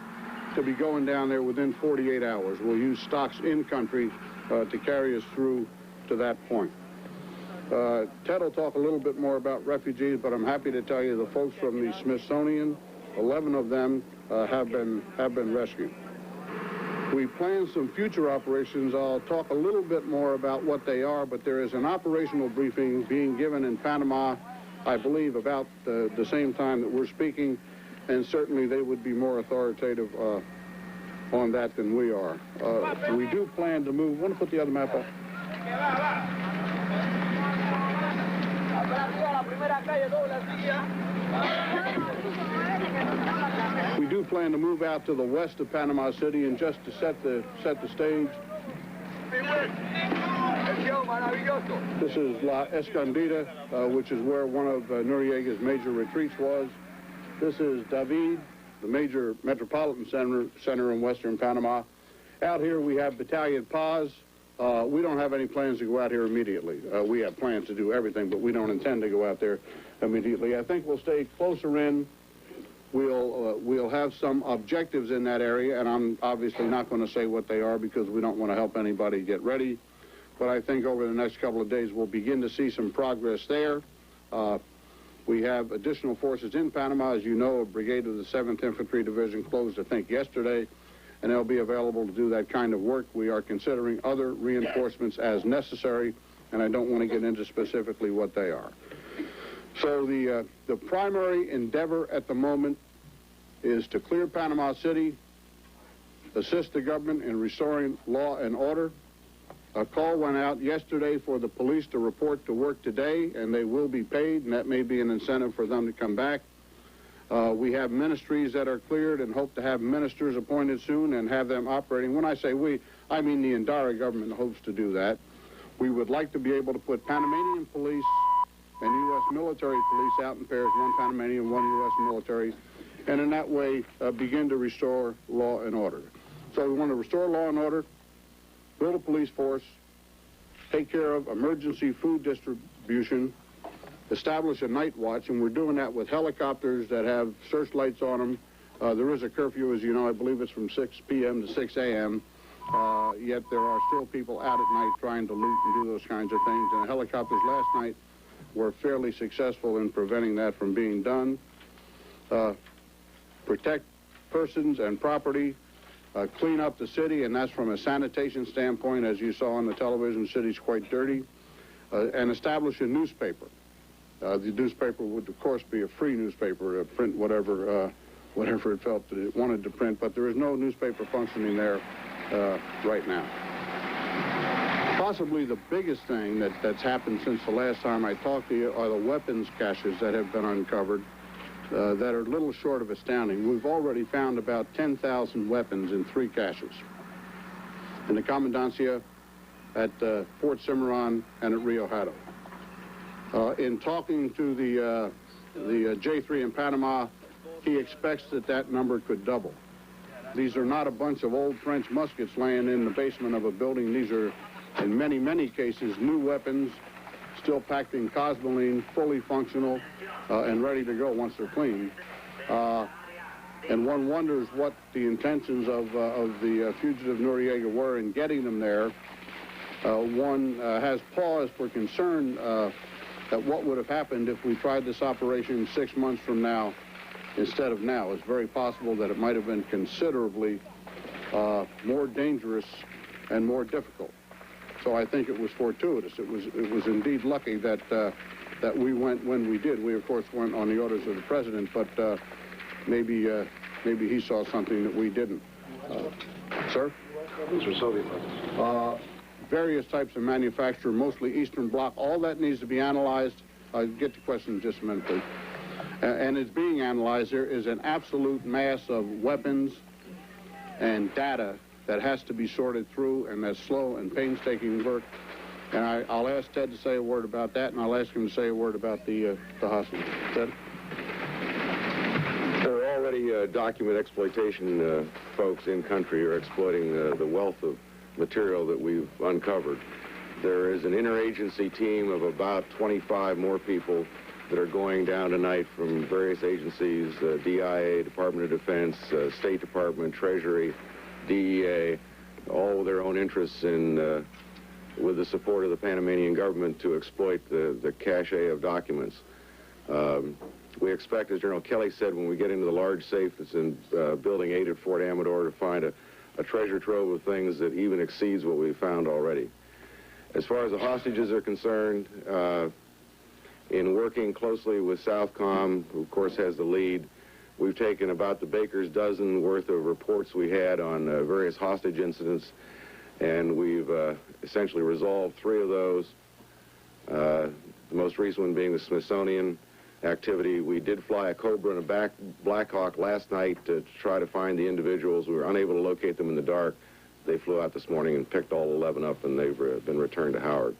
to be going down there within 48 hours. We'll use stocks in country to carry us through to that point. Ted will talk a little bit more about refugees, but I'm happy to tell you the folks from the Smithsonian, 11 of them have been rescued. We plan some future operations. I'll talk a little bit more about what they are, but there is an operational briefing being given in Panama, I believe, about the same time that we're speaking, and certainly they would be more authoritative on that than we are. We do plan to move. Want to put the other map up? We do plan to move out to the west of Panama City, and just to set the stage, this is La Escondida, which is where one of Noriega's major retreats was. This is David, the major metropolitan center in western Panama. Out here we have Battalion Paz. We don't have any plans to go out here immediately. We have plans to do everything, but we don't intend to go out there immediately. I think we'll stay closer in. We'll have some objectives in that area, and I'm obviously not going to say what they are because we don't want to help anybody get ready. But I think over the next couple of days we'll begin to see some progress there. We have additional forces in Panama. As you know, a brigade of the 7th Infantry Division closed, I think, yesterday, and they'll be available to do that kind of work. We are considering other reinforcements as necessary, and I don't want to get into specifically what they are. So the primary endeavor at the moment is to clear Panama City, assist the government in restoring law and order. A call went out yesterday for the police to report to work today, and they will be paid, and that may be an incentive for them to come back. We have ministries that are cleared and hope to have ministers appointed soon and have them operating. When I say we, I mean the Indara government hopes to do that. We would like to be able to put Panamanian police and U.S. military police out in pairs, one Panamanian, one U.S. military, and in that way begin to restore law and order. So we want to restore law and order, build a police force, take care of emergency food distribution, establish a night watch, and we're doing that with helicopters that have searchlights on them. There is a curfew, as you know. I believe it's from 6 p.m. to 6 a.m., yet there are still people out at night trying to loot and do those kinds of things, and the helicopters last night were fairly successful in preventing that from being done. Protect persons and property, clean up the city, and that's from a sanitation standpoint. As you saw on the television, the city's quite dirty, and establish a newspaper. The newspaper would, of course, be a free newspaper, print whatever it felt that it wanted to print, but there is no newspaper functioning there right now. Possibly the biggest thing that's happened since the last time I talked to you are the weapons caches that have been uncovered that are little short of astounding. We've already found about 10,000 weapons in 3 caches. In the Comandancia, at Fort Cimarron, and at Rio Hato. In talking to the J3 in Panama, he expects that number could double. These are not a bunch of old French muskets laying in the basement of a building. These are, in many, many cases, new weapons, still packed in cosmoline, fully functional, and ready to go once they're clean. And one wonders what the intentions of the fugitive Noriega were in getting them there. One has pause for concern that what would have happened if we tried this operation 6 months from now instead of now. It's very possible that it might have been considerably more dangerous and more difficult. So I think it was fortuitous. It was indeed lucky that we went when we did. We, of course, went on the orders of the president, but maybe he saw something that we didn't. Sir? Mr. Soviet. Various types of manufacture, mostly Eastern Bloc. All that needs to be analyzed. I'll get to questions in just a minute, please. And it's being analyzed. There is an absolute mass of weapons and data that has to be sorted through, and that's slow and painstaking work. And I'll ask Ted to say a word about that, and I'll ask him to say a word about the hostages. Ted? There are already document exploitation folks in country who are exploiting the wealth of material that we've uncovered. There is an interagency team of about 25 more people that are going down tonight from various agencies, DIA, Department of Defense, State Department, Treasury, DEA, all with their own interests in, with the support of the Panamanian government, to exploit the cache of documents. We expect, as General Kelly said, when we get into the large safe that's in Building 8 at Fort Amador, to find a treasure trove of things that even exceeds what we've found already. As far as the hostages are concerned, in working closely with Southcom, who of course has the lead, we've taken about the baker's dozen worth of reports we had on various hostage incidents, and we've essentially resolved 3 of those. The most recent one being the Smithsonian activity. We did fly a Cobra and a Black Hawk last night to try to find the individuals. We were unable to locate them in the dark. They flew out this morning and picked all 11 up, and they've been returned to Howard.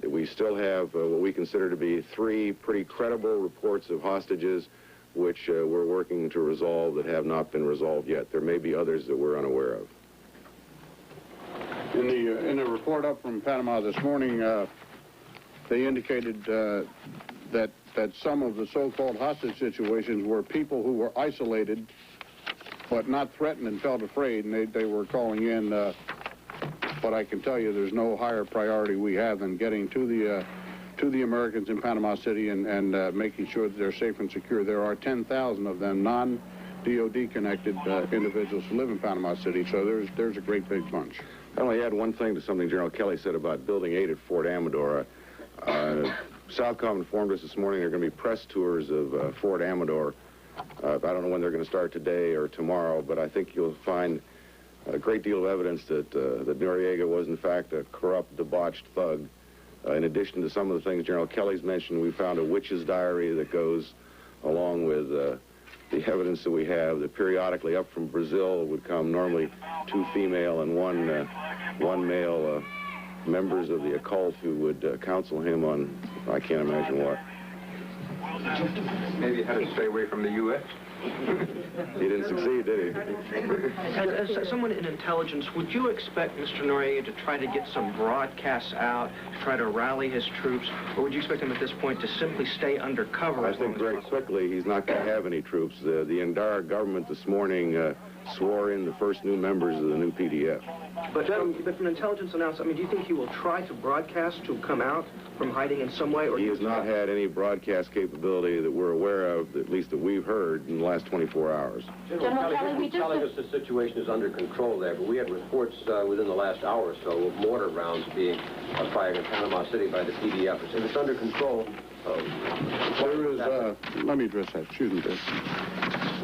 We still have what we consider to be 3 pretty credible reports of hostages, which we're working to resolve, that have not been resolved yet. There may be others that we're unaware of. In the report up from Panama this morning, they indicated that some of the so-called hostage situations were people who were isolated but not threatened and felt afraid, and they were calling in. But I can tell you there's no higher priority we have than getting to the Americans in Panama City and making sure that they're safe and secure. There are 10,000 of them non-DOD connected individuals who live in Panama City, so there's a great big bunch. I only add one thing to something General Kelly said about Building 8 at Fort Amador. Southcom informed us this morning there are going to be press tours of Fort Amador. I don't know when they're going to start, today or tomorrow, but I think you'll find a great deal of evidence that Noriega was, in fact, a corrupt, debauched thug. In addition to some of the things General Kelly's mentioned, we found a witch's diary that goes along with the evidence that we have, that periodically up from Brazil would come normally 2 female and one male members of the occult who would counsel him on, I can't imagine what. Maybe you had to stay away from the U.S.? He didn't succeed, did he? As someone in intelligence, would you expect Mr. Noriega to try to get some broadcasts out, to try to rally his troops, or would you expect him at this point to simply stay undercover? I think very quickly he's not going to have any troops. The Indara government this morning swore in the first new members of the new PDF. But from intelligence announcement, I mean, do you think he will try to broadcast to come out from hiding in some way? Or He has not had any broadcast capability that we're aware of, at least that we've heard, in the last 24 hours. General Kelly, telling us the situation is under control there, but we had reports within the last hour or so of mortar rounds being fired in Panama City by the PDF. If it's under control, there is, let me address that, excuse me, Dave.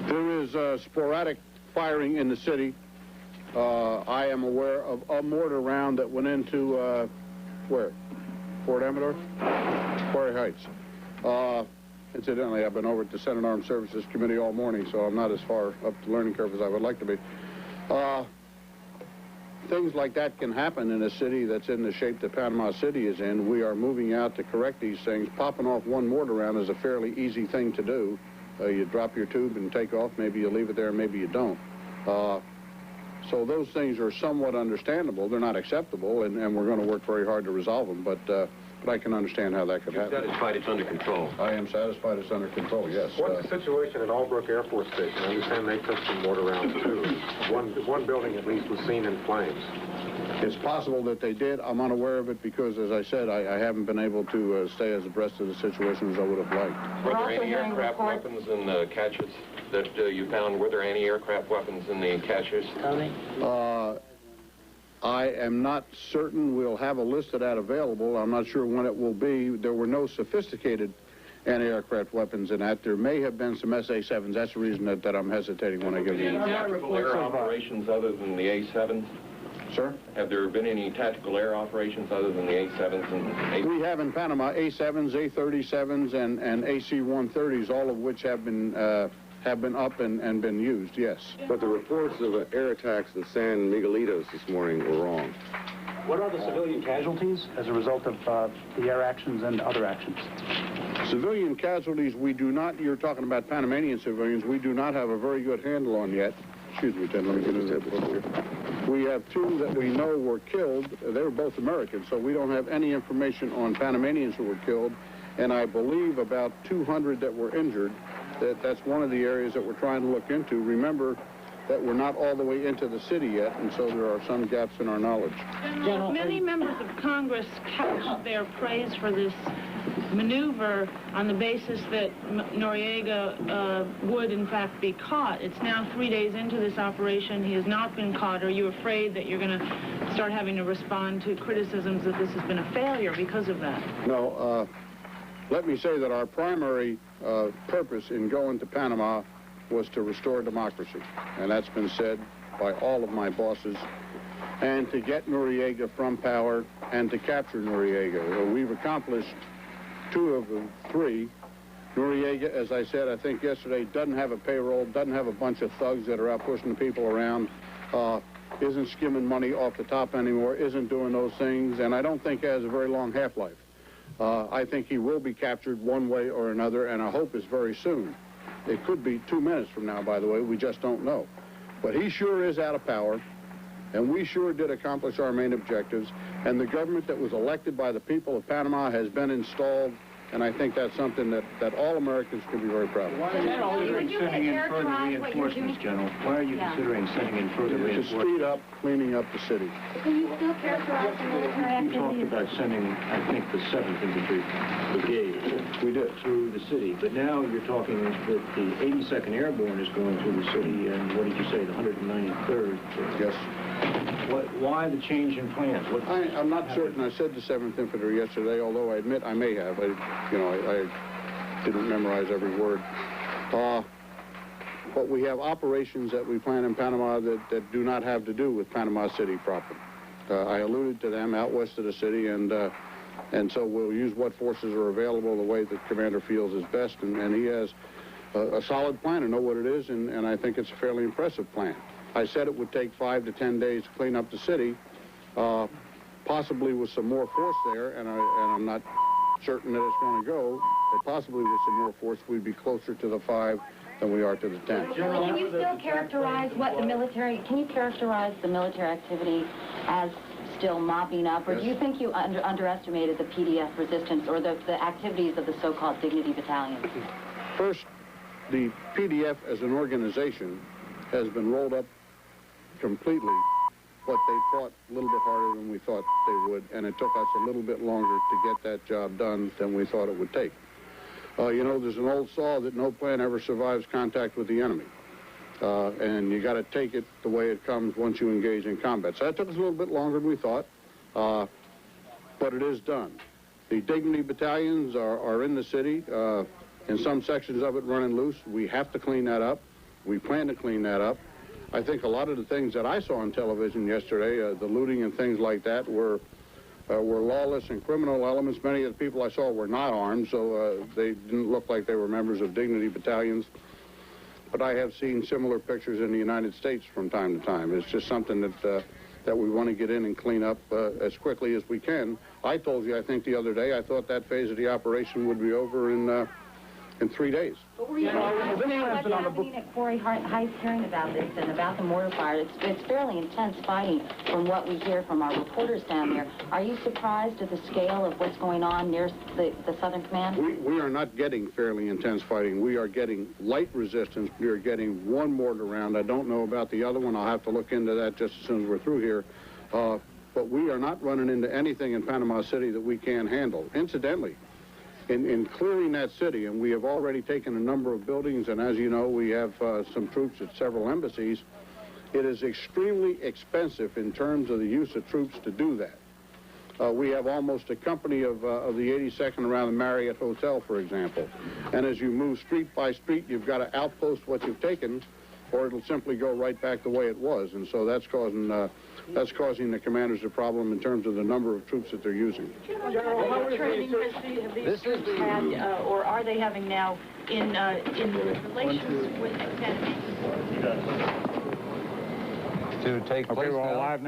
There is sporadic firing in the city. I am aware of a mortar round that went into, where? Fort Amador? Quarry Heights. Incidentally, I've been over at the Senate Armed Services Committee all morning, so I'm not as far up the learning curve as I would like to be. Things like that can happen in a city that's in the shape that Panama City is in. We are moving out to correct these things. Popping off one mortar round is a fairly easy thing to do. You drop your tube and take off. Maybe you leave it there, maybe you don't. So those things are somewhat understandable. They're not acceptable, and we're going to work very hard to resolve them, but I can understand how that could happen. You're satisfied it's under control? I am satisfied it's under control, yes. What's the situation at Albrook Air Force Station? I understand they took some mortar rounds, too. One building, at least, was seen in flames. It's possible that they did. I'm unaware of it because, as I said, I haven't been able to stay as abreast of the situation as I would have liked. Were there any aircraft weapons in the caches that you found? Were there any aircraft weapons in the caches? I am not certain. We'll have a list of that available. I'm not sure when it will be. There were no sophisticated anti-aircraft weapons in that. There may have been some SA-7s. That's the reason that I'm hesitating when I give you Any tactical air operations other than the A-7s? Sir? Have there been any tactical air operations other than the A-7s and We have in Panama A-7s, A-37s, and AC-130s, all of which have been up and been used, yes. But the reports of air attacks in San Miguelitos this morning were wrong. What are the civilian casualties as a result of the air actions and other actions? Civilian casualties, we do not, you're talking about Panamanian civilians, we do not have a very good handle on yet. Excuse me, Ted, let me get into that book here. We have two that we know were killed. They were both Americans, so we don't have any information on Panamanians who were killed. And I believe about 200 that were injured. That's one of the areas that we're trying to look into. Remember that we're not all the way into the city yet, and so there are some gaps in our knowledge. General, many members of Congress couched their praise for this maneuver on the basis that Noriega would, in fact, be caught. It's now 3 days into this operation. He has not been caught. Are you afraid that you're going to start having to respond to criticisms that this has been a failure because of that? No. Let me say that our primary purpose in going to Panama was to restore democracy, and that's been said by all of my bosses, and to get Noriega from power and to capture Noriega. We've accomplished 2 of the 3. Noriega, as I said, I think yesterday, doesn't have a payroll, doesn't have a bunch of thugs that are out pushing the people around, isn't skimming money off the top anymore, isn't doing those things, and I don't think has a very long half-life. I think he will be captured one way or another, and I hope it's very soon. It could be 2 minutes from now, by the way. We just don't know. But he sure is out of power, and we sure did accomplish our main objectives. And the government that was elected by the people of Panama has been installed, and I think that's something that all Americans can be very proud of. Why are you considering sending in further reinforcements, General? Why are you considering sending in further reinforcements? To speed up cleaning up the city. Can you still characterize the military activities? You talked about sending, I think, the 7th Infantry Brigade. We did. Through the city. But now you're talking that the 82nd Airborne is going through the city, and what did you say, the 193rd? Yes. Why the change in plans? I'm not certain. I said the 7th Infantry yesterday, although I admit I may have. I didn't memorize every word. But we have operations that we plan in Panama that do not have to do with Panama City proper. I alluded to them out west of the city, and so we'll use what forces are available the way the commander feels is best, and he has a solid plan to know what it is, and I think it's a fairly impressive plan. I said it would take 5 to 10 days to clean up the city, possibly with some more force there, and I'm not certain that it's going to go, but possibly with some more force, we'd be closer to the 5 than we are to the 10. General, can you still characterize what the military, activity as still mopping up, or do you think you underestimated the PDF resistance or the activities of the so-called Dignity Battalion? First, the PDF as an organization has been rolled up completely, but they fought a little bit harder than we thought they would, and it took us a little bit longer to get that job done than we thought it would take. You know, there's an old saw that no plan ever survives contact with the enemy. And you got to take it the way it comes once you engage in combat. So that took us a little bit longer than we thought, but it is done. The dignity battalions are in the city, in some sections of it running loose. We have to clean that up. We plan to clean that up. I think a lot of the things that I saw on television yesterday, the looting and things like that, were lawless and criminal elements. Many of the people I saw were not armed, so they didn't look like they were members of dignity battalions. But I have seen similar pictures in the United States from time to time. It's just something that we want to get in and clean up as quickly as we can. I told you, I think the other day, I thought that phase of the operation would be over in 3 days. What were you happening at Quarry Heights hearing about this and about the mortar fire? It's fairly intense fighting from what we hear from our reporters down there. Are you surprised at the scale of what's going on near the Southern Command? We are not getting fairly intense fighting. We are getting light resistance. We are getting one mortar round. I don't know about the other one. I'll have to look into that just as soon as we're through here. But we are not running into anything in Panama City that we can't handle. Incidentally, in clearing that city, and we have already taken a number of buildings, and as you know, we have some troops at several embassies, it is extremely expensive in terms of the use of troops to do that. We have almost a company of the 82nd around the Marriott Hotel, for example. And as you move street by street, you've got to outpost what you've taken, or it'll simply go right back the way it was. And so that's causing the commanders a problem in terms of the number of troops that they're using. General, how much training have these troops had, or are they having now in relations with the enemy? To take place now.